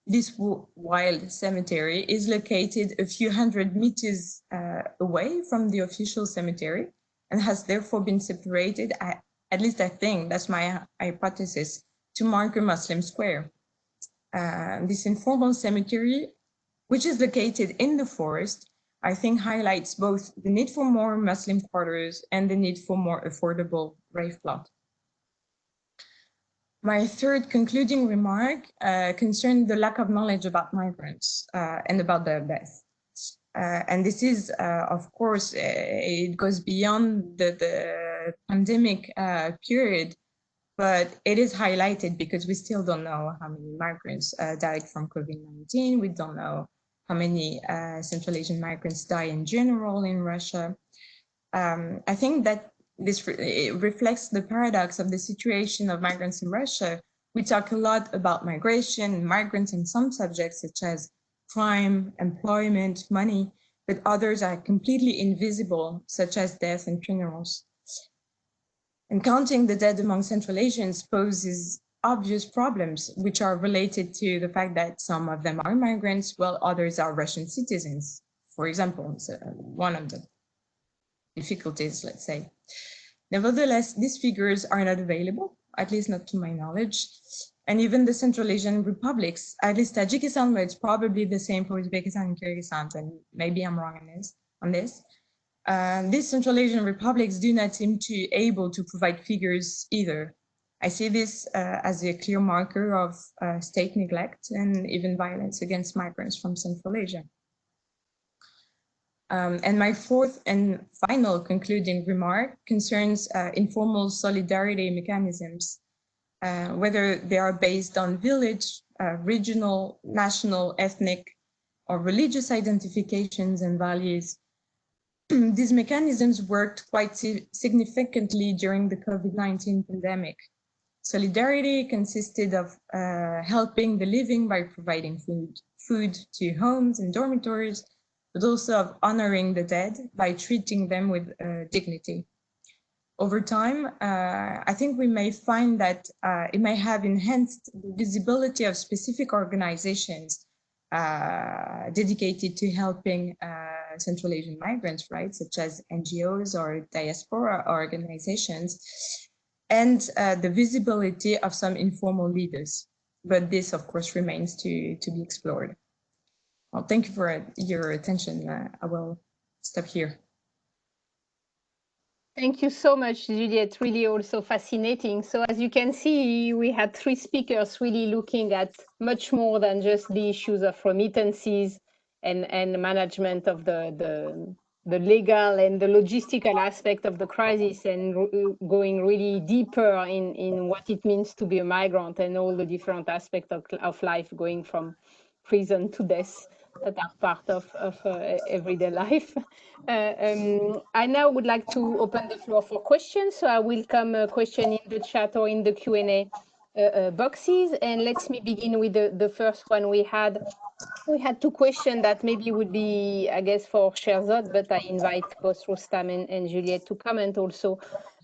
this wild cemetery is located a few hundred meters away from the official cemetery and has therefore been separated, at least I think, that's my hypothesis, to mark a Muslim square. This informal cemetery, which is located in the forest, I think highlights both the need for more Muslim quarters and the need for more affordable grave plot. My third concluding remark concerned the lack of knowledge about migrants and about their death. And this is, of course, it goes beyond the pandemic period, but it is highlighted because we still don't know how many migrants died from COVID-19. We don't know how many Central Asian migrants die in general in Russia. I think that this reflects the paradox of the situation of migrants in Russia. We talk a lot about migration, migrants, and some subjects such as crime, employment, money, but others are completely invisible, such as death and funerals. And counting the dead among Central Asians poses obvious problems, which are related to the fact that some of them are migrants, while others are Russian citizens, for example. So one of the difficulties, let's say. Nevertheless, these figures are not available, at least not to my knowledge. And even the Central Asian republics, at least Tajikistan, but it's probably the same for Uzbekistan and Kyrgyzstan, and maybe I'm wrong on this. These Central Asian republics do not seem to be able to provide figures either. I see this as a clear marker of state neglect and even violence against migrants from Central Asia. And my fourth and final concluding remark concerns informal solidarity mechanisms, whether they are based on village, regional, national, ethnic, or religious identifications and values. These mechanisms worked quite significantly during the COVID-19 pandemic. Solidarity consisted of helping the living by providing food to homes and dormitories, but also of honoring the dead by treating them with dignity. Over time, I think we may find that it may have enhanced the visibility of specific organizations dedicated to helping Central Asian migrants, right, such as NGOs or diaspora organizations, and the visibility of some informal leaders. But this, of course, remains to be explored. Well, thank you for your attention. I will stop here. Thank you so much, Juliette. Really also fascinating. So as you can see, we had 3 speakers really looking at much more than just the issues of remittances and management of the legal and the logistical aspect of the crisis, and going really deeper in what it means to be a migrant and all the different aspects of life, going from prison to death, that are part of everyday life. I now would like to open the floor for questions. So I welcome a question in the chat or in the Q&A boxes. And let me begin with the first one we had. We had two questions that maybe would be, I guess, for Sherzod, but I invite both Rustam and Juliette to comment also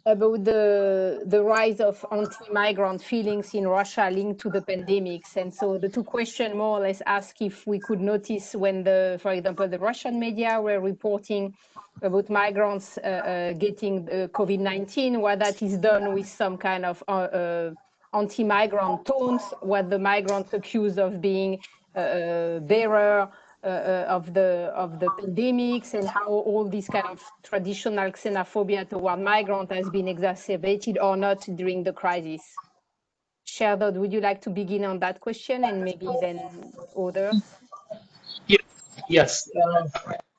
about the rise of anti-migrant feelings in Russia linked to the pandemics. And so the two questions more or less ask if we could notice when for example, the Russian media were reporting about migrants getting COVID-19, what that is done with some kind of anti-migrant tones, what the migrants accused of being bearer of the pandemics, and how all this kind of traditional xenophobia toward migrants has been exacerbated or not during the crisis. Sherzod, would you like to begin on that question, and maybe then others? Yes.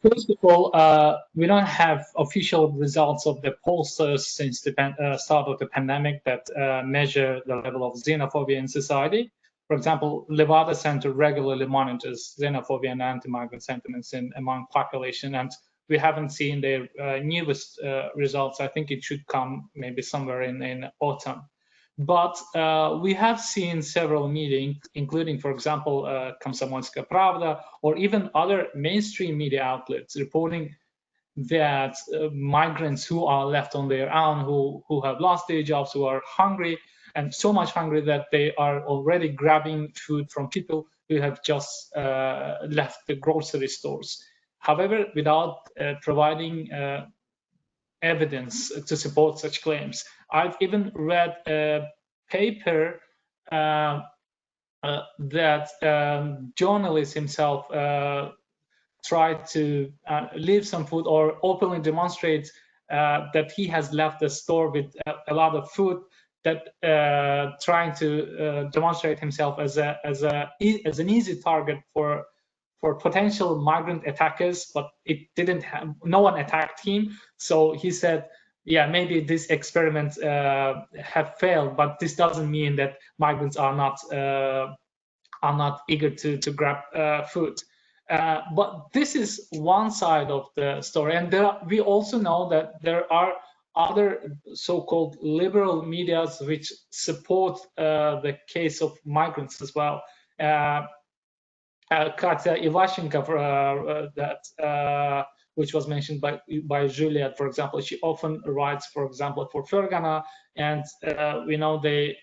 First of all, we don't have official results of the pollsters since the start of the pandemic that measure the level of xenophobia in society. For example, Levada Center regularly monitors xenophobia and anti-migrant sentiments among population, and we haven't seen their newest results. I think it should come maybe somewhere in autumn. But we have seen several media, including, for example, Komsomolskaya Pravda, or even other mainstream media outlets, reporting that migrants who are left on their own, who have lost their jobs, who are hungry, and so much hungry that they are already grabbing food from people who have just left the grocery stores. However, without providing evidence to support such claims. I've even read a paper that journalist himself tried to leave some food or openly demonstrate that he has left the store with a lot of food, that trying to demonstrate himself as an easy target for potential migrant attackers, but it didn't have, no one attacked him. So he said, yeah, maybe this experiment have failed, but this doesn't mean that migrants are not eager to grab food. But this is one side of the story, and we also know that there are other so-called liberal medias which support the case of migrants as well. Katya Ivashenko, which was mentioned by Juliette, for example, she often writes, for example, for Fergana, and we know they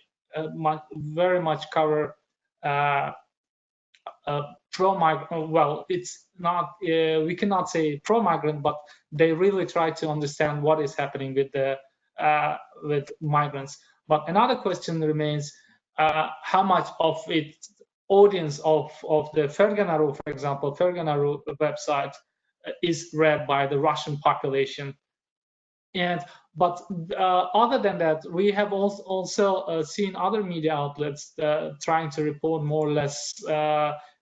very much cover pro-migrant. Well, it's not, we cannot say pro-migrant, but they really try to understand what is happening with migrants. But another question remains, how much of its audience of the Fergana.ru, for example, Fergana.ru website is read by the Russian population. But other than that, we have also seen other media outlets trying to report more or less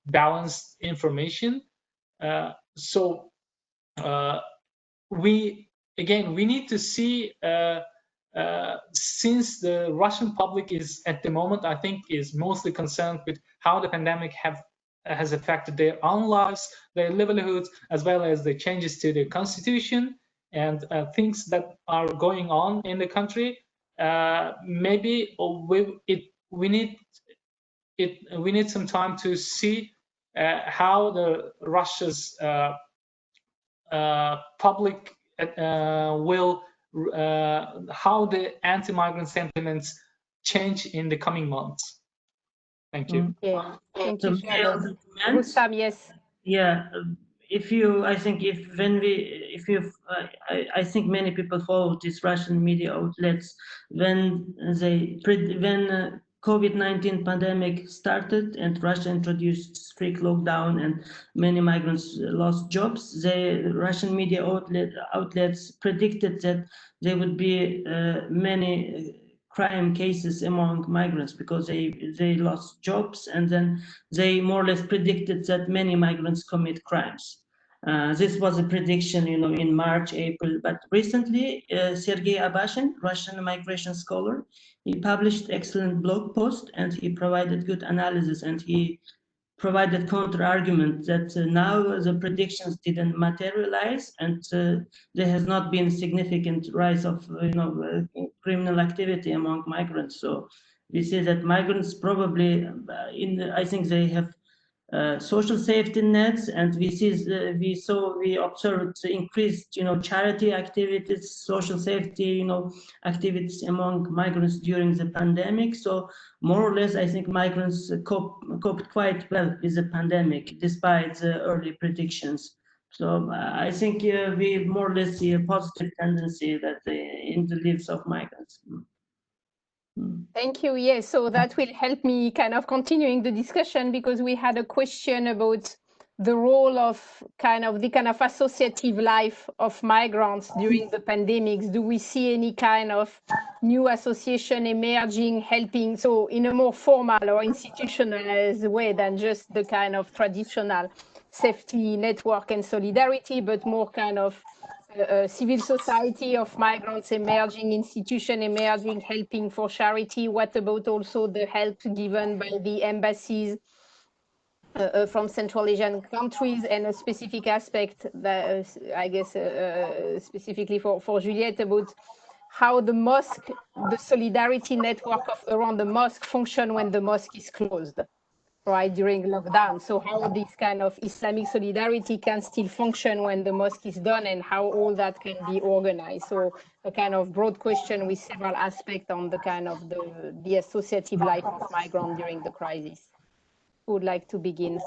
balanced information. So we need to see, since the Russian public is at the moment, I think, is mostly concerned with how the pandemic has affected their own lives, their livelihoods, as well as the changes to the constitution and things that are going on in the country. Maybe we need some time to see how the Russia's public will how the anti-migrant sentiments change in the coming months. Thank you. Yeah, thank you. Rustam, yes. Yeah, I think many people follow these Russian media outlets when COVID-19 pandemic started and Russia introduced strict lockdown and many migrants lost jobs. The Russian media outlets predicted that there would be many crime cases among migrants because they lost jobs, and then they more or less predicted that many migrants commit crimes. This was a prediction, in March, April, but recently, Sergei Abashin, Russian migration scholar, he published excellent blog post, and he provided good analysis, and he provided counter-argument that now the predictions didn't materialize, and there has not been significant rise of criminal activity among migrants. So we see that migrants probably I think they have social safety nets, and we observed increased charity activities, social safety activities among migrants during the pandemic. So more or less, I think migrants coped quite well with the pandemic despite the early predictions. So I think we more or less see a positive tendency that in the lives of migrants. Thank you. Yes, so that will help me kind of continuing the discussion, because we had a question about the role of the kind of associative life of migrants during the pandemics. Do we see any kind of new association emerging, helping, so in a more formal or institutionalized way than just the kind of traditional safety network and solidarity, but more kind of civil society of migrants emerging, institution emerging, helping for charity? What about also the help given by the embassies from Central Asian countries, and a specific aspect that I guess specifically for Juliette, about how the mosque, the solidarity network around the mosque function when the mosque is closed, right, during lockdown. So how this kind of Islamic solidarity can still function when the mosque is done, and how all that can be organized. So a kind of broad question with several aspects on the kind of the associative life of migrants during the crisis. Who would like to begin?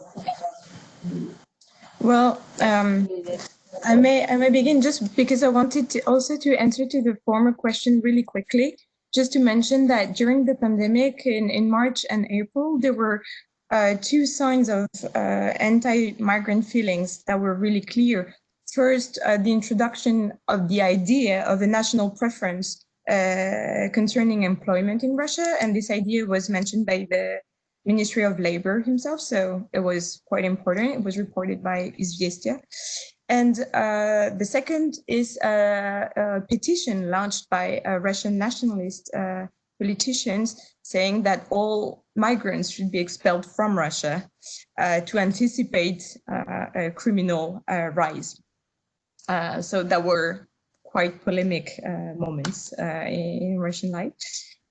Well, I may begin, just because I wanted to also to answer to the former question really quickly, just to mention that during the pandemic in March and April, there were two signs of anti-migrant feelings that were really clear. First, the introduction of the idea of a national preference concerning employment in Russia, and this idea was mentioned by the Ministry of Labor himself, so it was quite important. It was reported by Izvestia. And the second is a petition launched by Russian nationalist politicians saying that all migrants should be expelled from Russia to anticipate a criminal rise. So that were quite polemic moments in Russian life.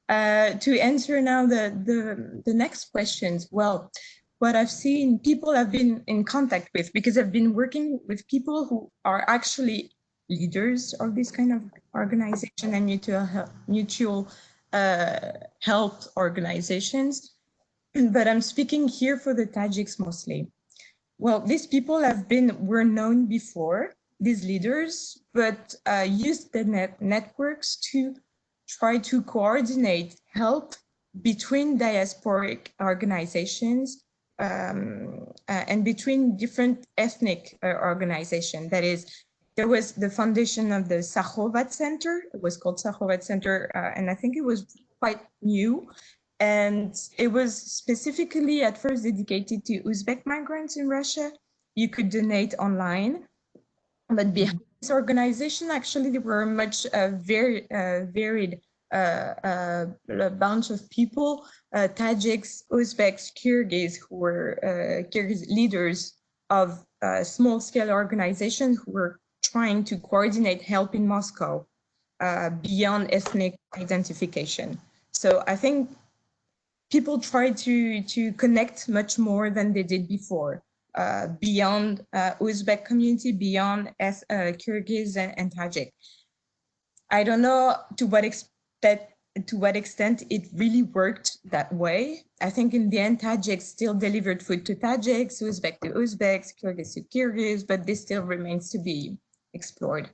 To answer now the next questions, well, what I've seen, people I've been in contact with, because I've been working with people who are actually leaders of this kind of organization and mutual health organizations, but I'm speaking here for the Tajiks mostly. Well, these people were known before, these leaders, but used the networks to try to coordinate help between diasporic organizations and between different ethnic organizations. That is, there was the foundation of the Sakhovat Center. It was called Sakhovat Center, and I think it was quite new. And it was specifically at first dedicated to Uzbek migrants in Russia. You could donate online, but behind this organization, actually, there were much very varied bunch of people, Tajiks, Uzbeks, Kyrgyz, who were Kyrgyz leaders of small-scale organizations who were trying to coordinate help in Moscow beyond ethnic identification. So I think people try to connect much more than they did before, beyond Uzbek community, beyond Kyrgyz and Tajik. I don't know to what extent it really worked that way. I think in the end, Tajiks still delivered food to Tajiks, Uzbek to Uzbeks, Kyrgyz to Kyrgyz, but this still remains to be explored.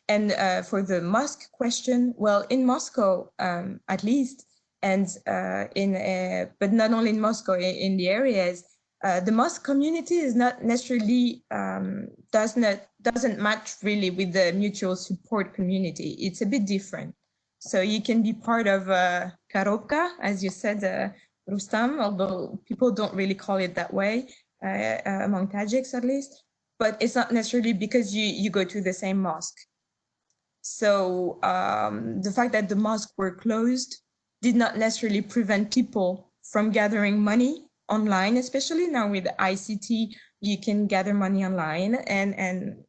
And for the mosque question, well, in Moscow, at least, and but not only in Moscow, in the areas, the mosque community is not necessarily doesn't match really with the mutual support community. It's a bit different. So you can be part of Karopka, as you said, Rustam, although people don't really call it that way, among Tajiks at least, but it's not necessarily because you go to the same mosque. So the fact that the mosques were closed did not necessarily prevent people from gathering money online, especially now with ICT, you can gather money online, and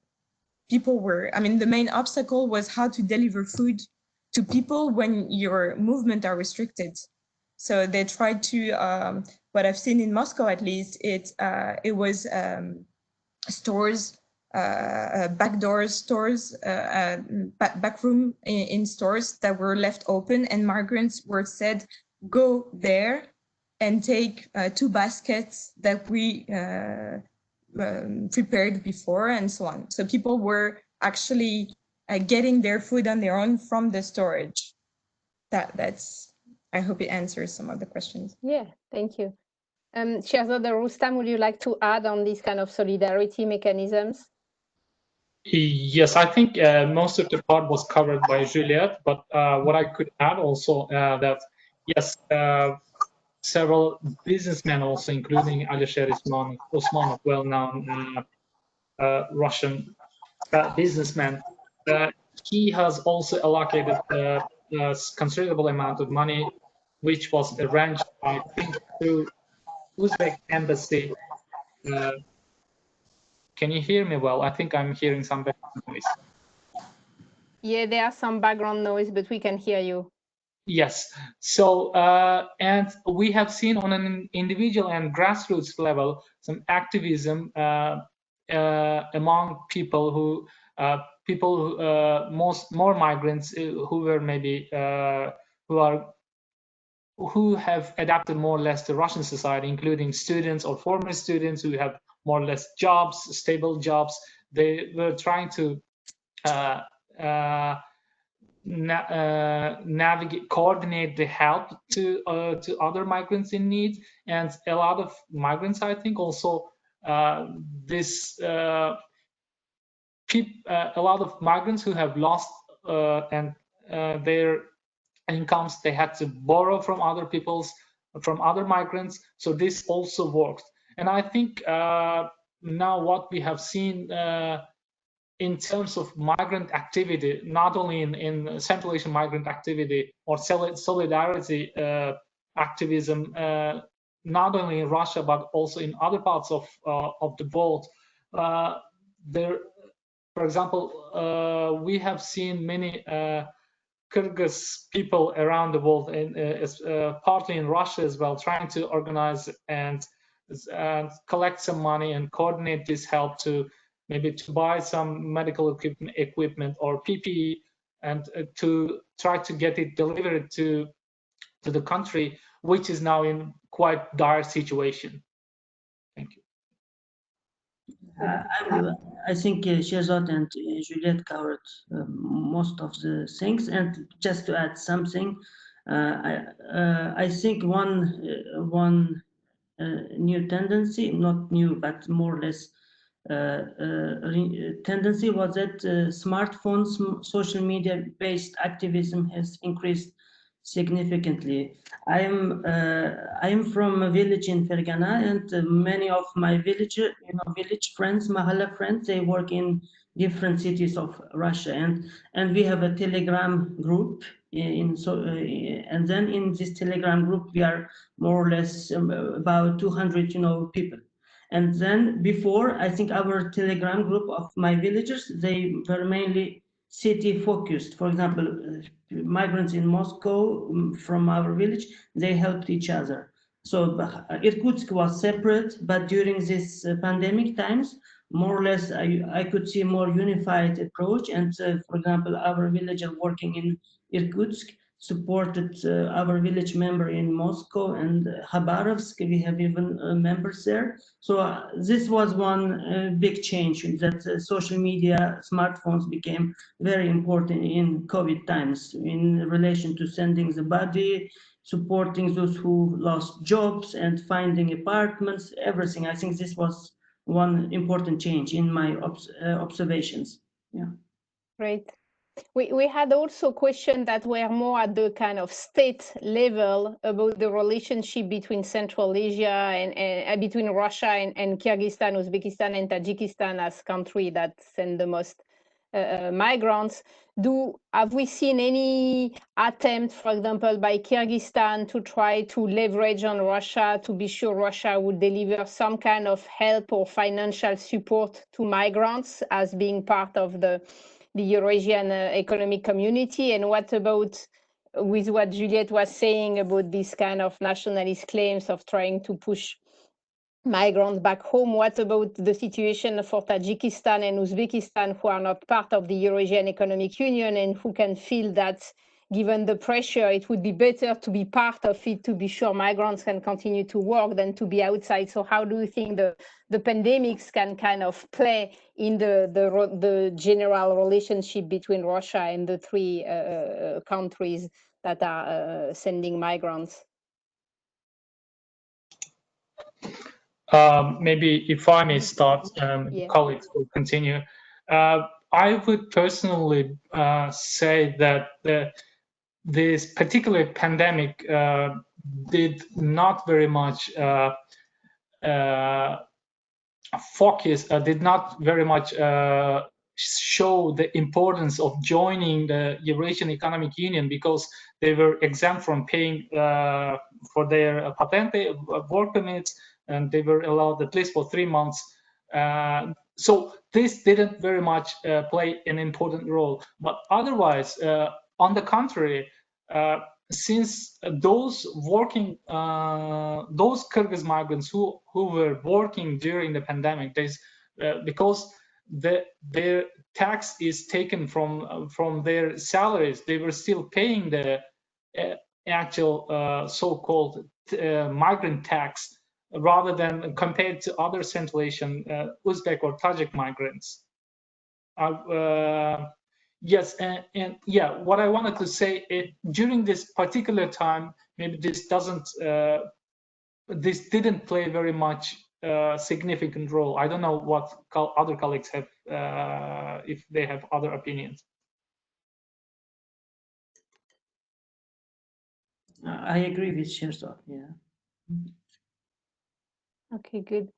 people were, I mean, the main obstacle was how to deliver food to people when your movement are restricted. So they tried to, what I've seen in Moscow at least, it was stores, backdoor stores, back room in stores that were left open, and migrants were said, go there and take 2 baskets that we prepared before, and so on. So people were actually getting their food on their own from the storage. That's, I hope it answers some of the questions. Yeah, thank you. Sherzod or Rustam, would you like to add on these kind of solidarity mechanisms? Yes, I think most of the part was covered by Juliet, but what I could add also that, yes, several businessmen also, including Alisher Osmanov, well-known Russian businessman, he has also allocated a considerable amount of money, which was arranged, I think, through Uzbek embassy. Can you hear me well? I think I'm hearing some background noise. Yeah, there are some background noise, but we can hear you. Yes. So, and we have seen on an individual and grassroots level some activism among people who, more migrants who were maybe who have adapted more or less to Russian society, including students or former students who have more or less jobs, stable jobs. They were trying to navigate, coordinate the help to other migrants in need, and a lot of migrants, I think, also a lot of migrants who have lost their incomes, they had to borrow from other migrants. So this also worked, and I think now what we have seen in terms of migrant activity, not only in Central Asian migrant activity or solidarity activism, not only in Russia but also in other parts of the world. There, for example, we have seen many Kyrgyz people around the world, and partly in Russia as well, trying to organize and collect some money and coordinate this help to maybe to buy some medical equipment or PPE, and to try to get it delivered to the country, which is now in quite dire situation. Thank you. I think Sherzod and Juliet covered most of the things, and just to add something, I think one new tendency, not new, but more or less tendency was that smartphones, social media-based activism has increased significantly. I am from a village in Fergana, and many of my village friends, Mahalla friends, they work in different cities of Russia, and we have a Telegram group. And then in this Telegram group we are more or less about 200 people. And then before, I think our Telegram group of my villagers, they were mainly city focused. For example, migrants in Moscow from our village, they helped each other. So Irkutsk was separate, but during this pandemic times, more or less, I could see more unified approach. And for example, our villager working in Irkutsk supported our village member in Moscow and Khabarovsk. We have even members there. So this was one big change, that social media, smartphones became very important in COVID times in relation to sending the body, supporting those who lost jobs and finding apartments, everything. I think this was one important change in my observations. Yeah. Great. We had also questions that were more at the kind of state level about the relationship between Central Asia and between Russia and Kyrgyzstan, Uzbekistan, and Tajikistan as countries that send the most migrants. Have we seen any attempt, for example, by Kyrgyzstan to try to leverage on Russia to be sure Russia would deliver some kind of help or financial support to migrants as being part of the Eurasian economic community? And what about with what Juliette was saying about this kind of nationalist claims of trying to push migrants back home? What about the situation for Tajikistan and Uzbekistan, who are not part of the Eurasian Economic Union and who can feel that given the pressure, it would be better to be part of it to be sure migrants can continue to work than to be outside? So how do you think the pandemics can kind of play in the general relationship between Russia and the three countries that are sending migrants? Maybe if I may start, Yeah. colleagues will continue. I would personally say that this particular pandemic did not very much focus, did not very much show the importance of joining the Eurasian Economic Union, because they were exempt from paying for their patente work permits, and they were allowed at least for 3 months. So this didn't very much play an important role. But otherwise, on the contrary, since those working, those Kyrgyz migrants who were working during the pandemic, because their tax is taken from their salaries, they were still paying the actual so-called migrant tax, rather than compared to other Central Asian Uzbek or Tajik migrants. Yes, and yeah, what I wanted to say, during this particular time, maybe this didn't play very much significant role. I don't know what other colleagues have, if they have other opinions. I agree with Sherzod, yeah. Okay, good.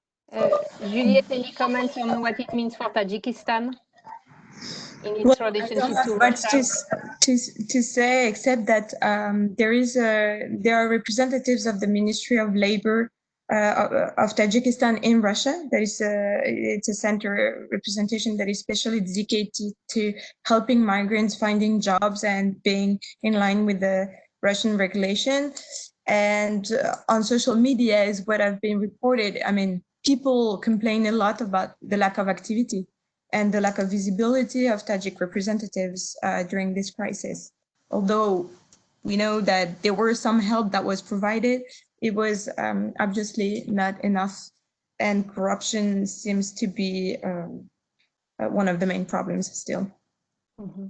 Juliette, any comments on what it means for Tajikistan in its relationship to Russia? To say, except that there are representatives of the Ministry of Labor of Tajikistan in Russia. It's a center representation that is specially dedicated to helping migrants finding jobs and being in line with the Russian regulation. And on social media is what I've been reported. I mean, people complain a lot about the lack of activity and the lack of visibility of Tajik representatives during this crisis. Although we know that there were some help that was provided, it was obviously not enough, and corruption seems to be one of the main problems still. Mm-hmm.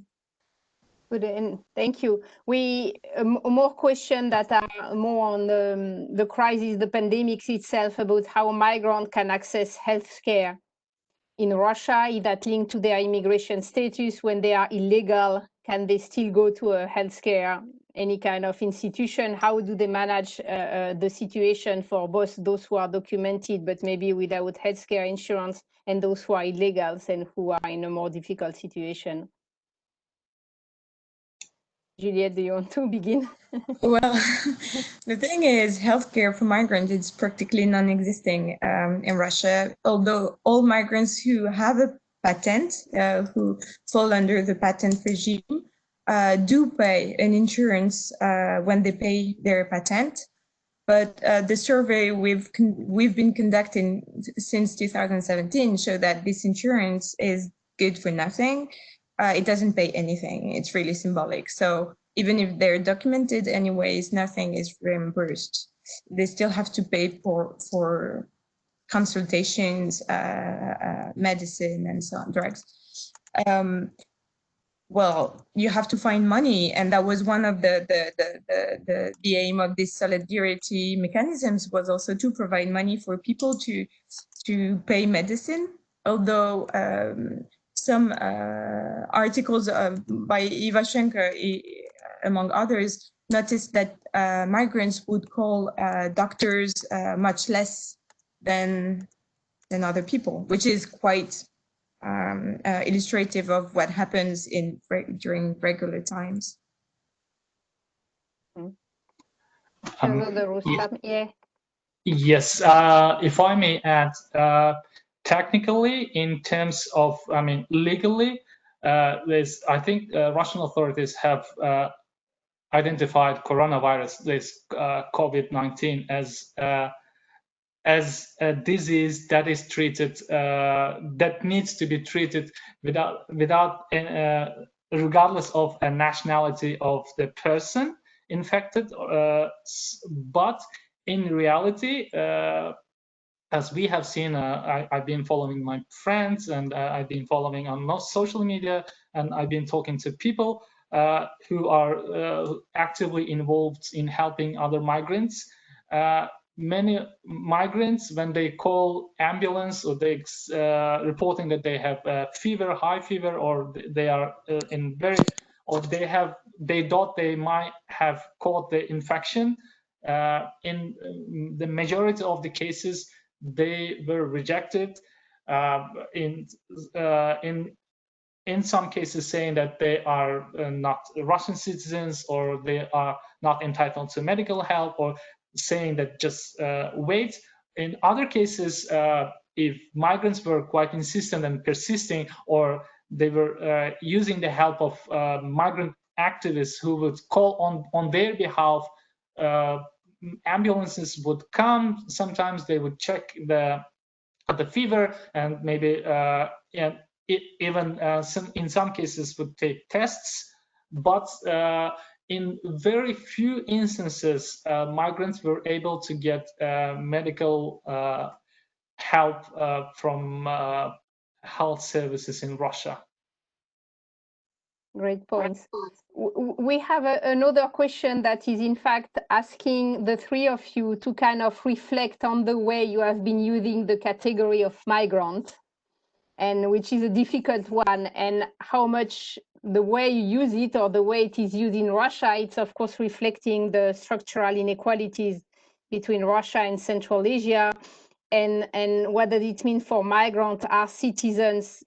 Good, and thank you. More questions that are more on the crisis, the pandemics itself, about how migrants can access healthcare in Russia. Is that linked to their immigration status? When they are illegal, can they still go to a healthcare, any kind of institution? How do they manage the situation for both those who are documented but maybe without healthcare insurance, and those who are illegals and who are in a more difficult situation? Juliette, do you want to begin? Well, the thing is, healthcare for migrants is practically non-existing in Russia, although all migrants who have a patent, who fall under the patent regime, do pay an insurance when they pay their patent. But the survey we've been conducting since 2017 show that this insurance is good for nothing. It doesn't pay anything. It's really symbolic. So even if they're documented anyways, nothing is reimbursed. They still have to pay for consultations, medicine, and so on, drugs. Well, you have to find money, and that was one of the aim of these solidarity mechanisms, was also to provide money for people to pay medicine. Although some articles by Ivashenko, among others, noticed that migrants would call doctors much less than other people, which is quite illustrative of what happens during regular times. Yes, if I may add, technically, in terms of, legally, I think Russian authorities have identified coronavirus, this COVID-19, as a disease that is treated, that needs to be treated regardless of a nationality of the person infected. But in reality, as we have seen, I've been following my friends, and I've been following on most social media, and I've been talking to people who are actively involved in helping other migrants. Many migrants, when they call ambulance, or they reporting that they have fever, high fever, or they are they thought they might have caught the infection. In the majority of the cases, they were rejected. In some cases, saying that they are not Russian citizens, or they are not entitled to medical help, or saying that just wait. In other cases, if migrants were quite insistent and persisting, or they were using the help of migrant activists who would call on their behalf, ambulances would come. Sometimes they would check the fever, and maybe even in some cases would take tests. But in very few instances, migrants were able to get medical help from health services in Russia. Great points. We have another question that is in fact asking the three of you to kind of reflect on the way you have been using the category of migrant, and which is a difficult one, and how much the way you use it, or the way it is used in Russia, it's of course reflecting the structural inequalities between Russia and Central Asia, and what does it mean for migrants as citizens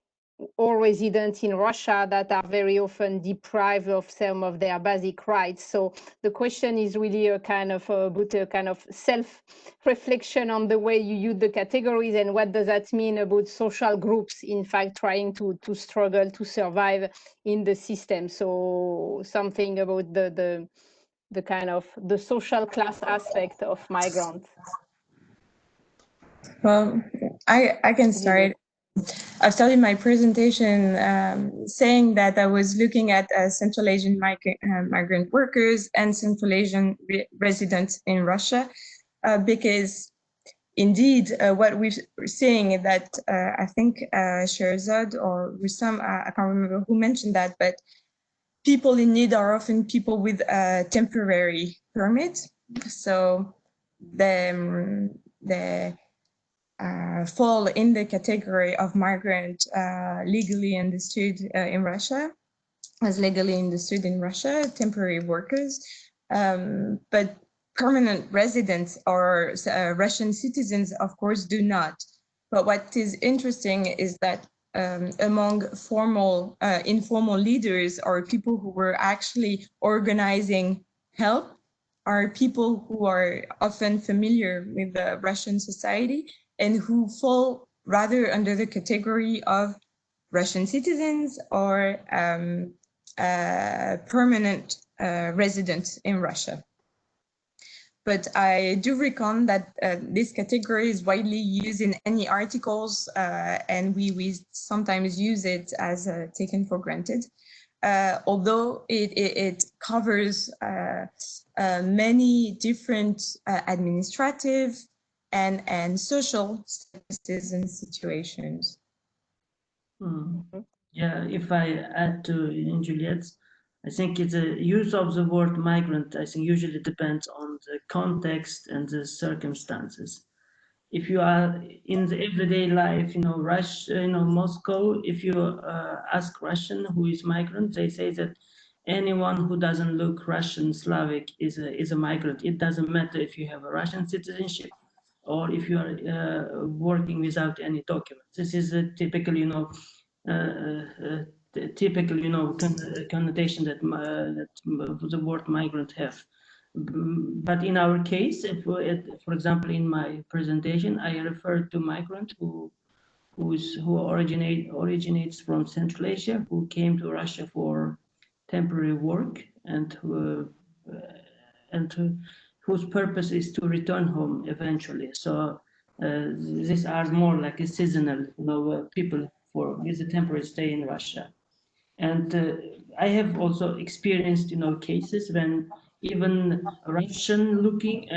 or residents in Russia that are very often deprived of some of their basic rights. So the question is really a kind of self-reflection on the way you use the categories, and what does that mean about social groups, in fact, trying to struggle to survive in the system. So something about the kind of the social class aspect of migrants. Well, I can start. I've started my presentation saying that I was looking at Central Asian migrant workers and Central Asian residents in Russia, because indeed what we're seeing is that I think Sherzod or Rustam, I can't remember who mentioned that, but people in need are often people with a temporary permit. So the fall in the category of migrant legally understood in Russia, as legally understood in Russia, temporary workers, but permanent residents or Russian citizens, of course, do not. But what is interesting is that among informal leaders, or people who were actually organizing help, are people who are often familiar with the Russian society, and who fall rather under the category of Russian citizens or permanent residents in Russia. But I do reckon that this category is widely used in any articles, and we sometimes use it as taken for granted, although it covers many different administrative and social services and situations. Yeah, if I add to in Juliette's, I think it's a use of the word migrant, I think usually depends on the context and the circumstances. if you are in the everyday life, Russia, Moscow, if you ask Russian who is migrant, they say that anyone who doesn't look Russian, Slavic is a migrant. It doesn't matter if you have a Russian citizenship or if you are working without any documents. This is a typical, connotation that the word migrant have. But in our case, for example, in my presentation, I referred to migrant who originates from Central Asia, who came to Russia for temporary work and whose purpose is to return home eventually. So these are more like a seasonal, people with a temporary stay in Russia. And I have also experienced, cases when even Russian-looking,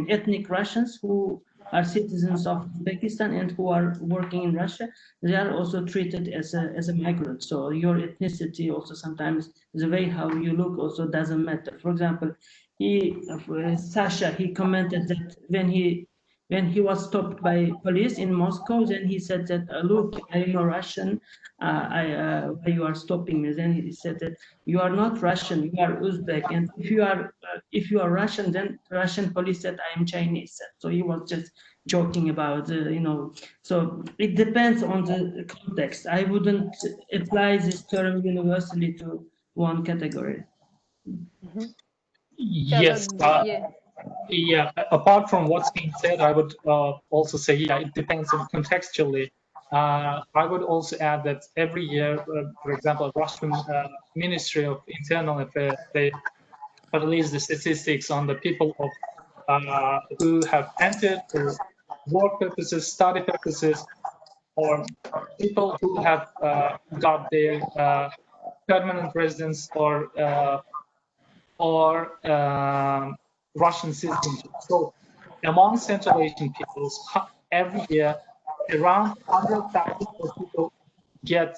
ethnic Russians who are citizens of Uzbekistan and who are working in Russia, they are also treated as a migrant. So your ethnicity also sometimes, the way how you look also doesn't matter. For example, Sasha, he commented that when he was stopped by police in Moscow, then he said that, look, I'm a Russian, why you are stopping me? Then he said that you are not Russian, you are Uzbek, and if you are Russian, then Russian police said I am Chinese. So he was just joking about, so it depends on the context. I wouldn't apply this term universally to one category. Mm-hmm. Yes. Yeah, apart from what's being said, I would also say, yeah, it depends on contextually. I would also add that every year, for example, Russian Ministry of Internal Affairs, they release the statistics on the people who have entered for work purposes, study purposes, or people who have got their permanent residence or Russian citizenship. So among Central Asian peoples, every year, around 100,000 people get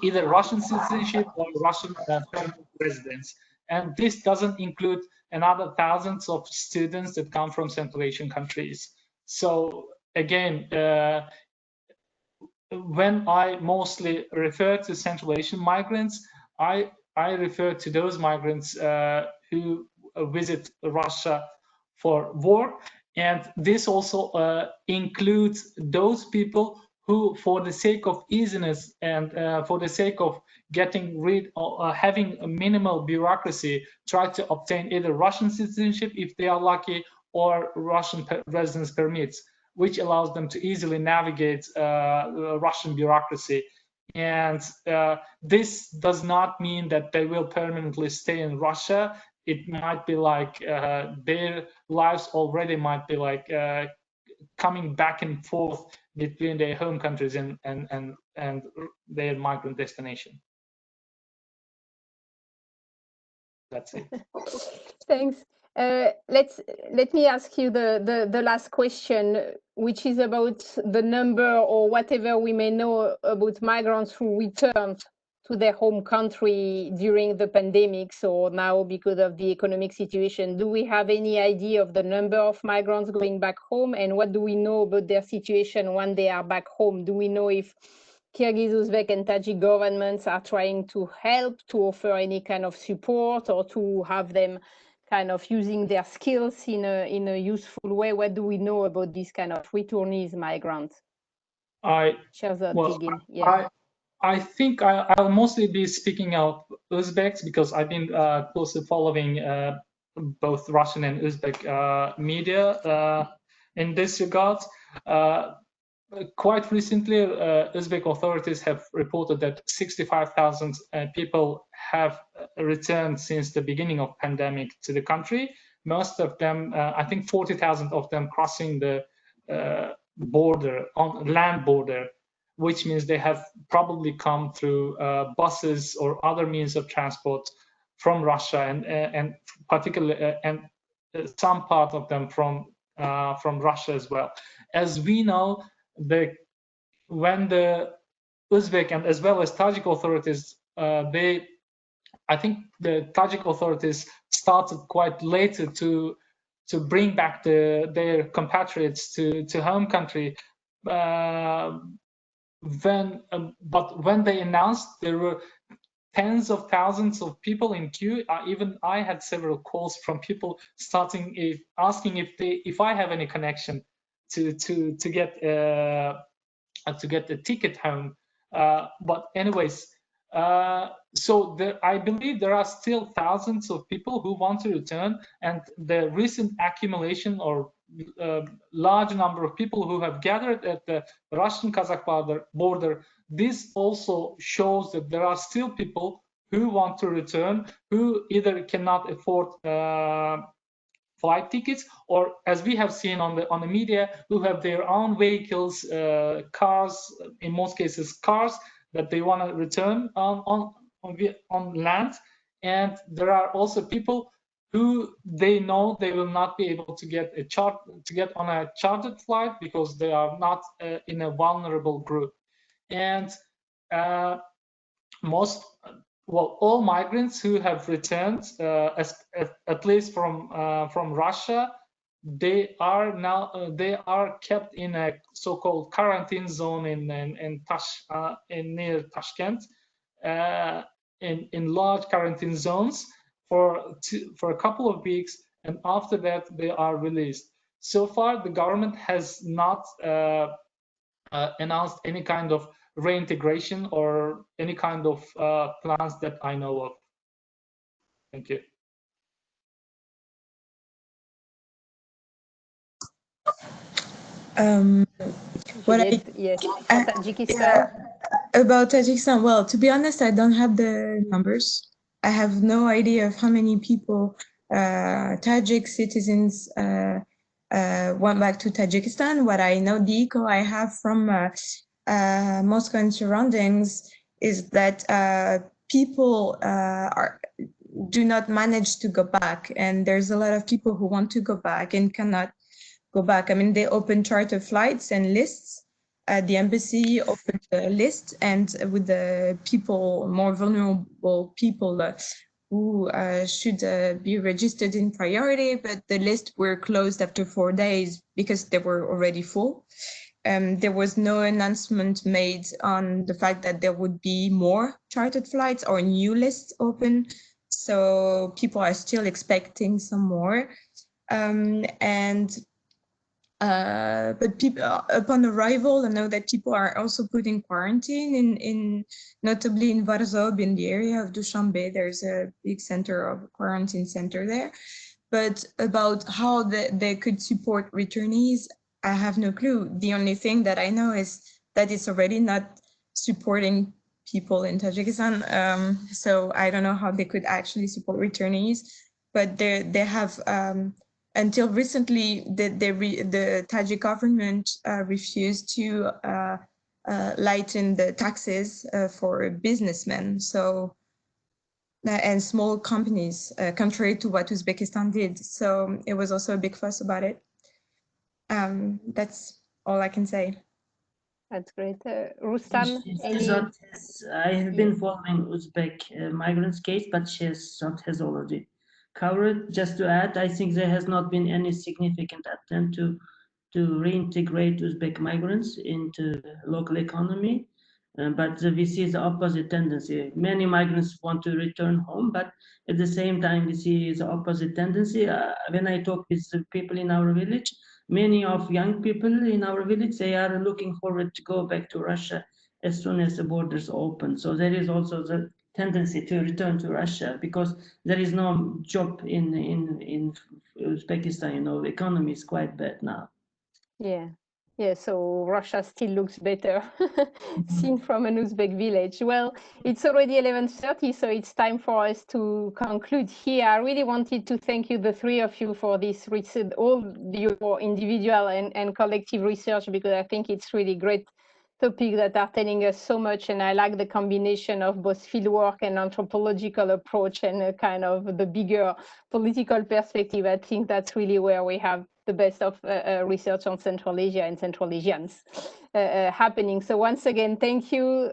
either Russian citizenship or Russian permanent residence. And this doesn't include another thousands of students that come from Central Asian countries. So again, when I mostly refer to Central Asian migrants, I refer to those migrants who visit Russia for work, and this also includes those people who, for the sake of easiness and for the sake of getting rid of having a minimal bureaucracy, try to obtain either Russian citizenship if they are lucky, or Russian residence permits, which allows them to easily navigate Russian bureaucracy. And this does not mean that they will permanently stay in Russia. It might be like their lives already might be like coming back and forth between their home countries and their migrant destination. That's it. Thanks. Let me ask you the last question, which is about the number or whatever we may know about migrants who returned to their home country during the pandemic. So now, because of the economic situation, do we have any idea of the number of migrants going back home, and what do we know about their situation when they are back home? Do we know if Kyrgyz, Uzbek, and Tajik governments are trying to help, to offer any kind of support, or to have them kind of using their skills in a useful way? What do we know about these kind of returnees migrants? Sherzod, I think I'll mostly be speaking of Uzbeks, because I've been closely following both Russian and Uzbek media in this regard. Quite recently, Uzbek authorities have reported that 65,000 people have returned since the beginning of pandemic to the country. Most of them, I think 40,000 of them, crossing the border, on land border, which means they have probably come through buses or other means of transport from Russia, and particularly and some part of them from Russia as well. As we know, when the Uzbek and as well as Tajik authorities, I think the Tajik authorities started quite later to bring back their compatriots to home country. But when they announced, there were tens of thousands of people in queue. Even I had several calls from people asking if I have any connection to get a ticket home. But anyways, so I believe there are still thousands of people who want to return, and the recent accumulation or large number of people who have gathered at the Russian-Kazakh border, this also shows that there are still people who want to return, who either cannot afford flight tickets, or as we have seen on the media, who have their own vehicles, cars, in most cases cars, that they want to return on land. And there are also people who they know they will not be able to get on a chartered flight because they are not in a vulnerable group. And all migrants who have returned, at least from Russia, they are kept in a so-called quarantine zone in near Tashkent, in large quarantine zones for a couple of weeks, and after that they are released. So far, the government has not announced any kind of reintegration or any kind of plans that I know of. Thank you. Tajikistan. About Tajikistan, well, to be honest, I don't have the numbers. I have no idea of how many people, Tajik citizens, went back to Tajikistan. What I know, the echo I have from Moscow and surroundings is that people do not manage to go back, and there's a lot of people who want to go back and cannot go back. I mean, they open charter flights and lists. The embassy opened a list, and with the people, more vulnerable people who should be registered in priority, but the list were closed after 4 days because they were already full. There was no announcement made on the fact that there would be more chartered flights or new lists open. So people are still expecting some more. But people, upon arrival, I know that people are also put in quarantine notably in Varzob, in the area of Dushanbe. There's a big quarantine center there. But about how they could support returnees, I have no clue. The only thing that I know is that it's already not supporting people in Tajikistan. So I don't know how they could actually support returnees, but they have, until recently, the Tajik government refused to lighten the taxes for businessmen, and small companies, contrary to what Uzbekistan did. So it was also a big fuss about it. That's all I can say. That's great. Rustam, I have been following Uzbek migrants case, but Sherzod has already covered. Just to add, I think there has not been any significant attempt to reintegrate Uzbek migrants into the local economy, but we see the opposite tendency. Many migrants want to return home, but at the same time we see the opposite tendency. When I talk with the people in our village, many of young people in our village, they are looking forward to go back to Russia as soon as the borders open. So there is also the tendency to return to Russia because there is no job in Uzbekistan. You know, the economy is quite bad now. Yeah, so Russia still looks better seen from an Uzbek village. Well, it's already 11:30, so it's time for us to conclude here. I really wanted to thank you, the three of you, for this research, all your individual and collective research, because I think it's really great topics that are telling us so much, and I like the combination of both fieldwork and anthropological approach and kind of the bigger political perspective. I think that's really where we have the best of research on Central Asia and Central Asians happening. So once again, thank you,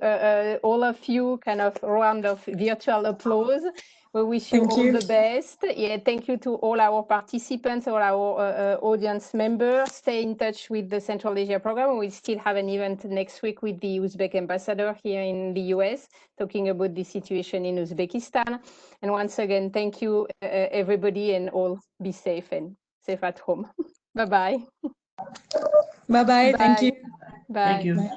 all of you, kind of round of virtual applause. We wish you all the best. Yeah, thank you to all our participants, all our audience members. Stay in touch with the Central Asia program. We still have an event next week with the Uzbek ambassador here in the US, talking about the situation in Uzbekistan. And once again, thank you, everybody, and all be safe and safe at home. Bye-bye. Bye-bye. Thank you. Bye. Thank you. Bye.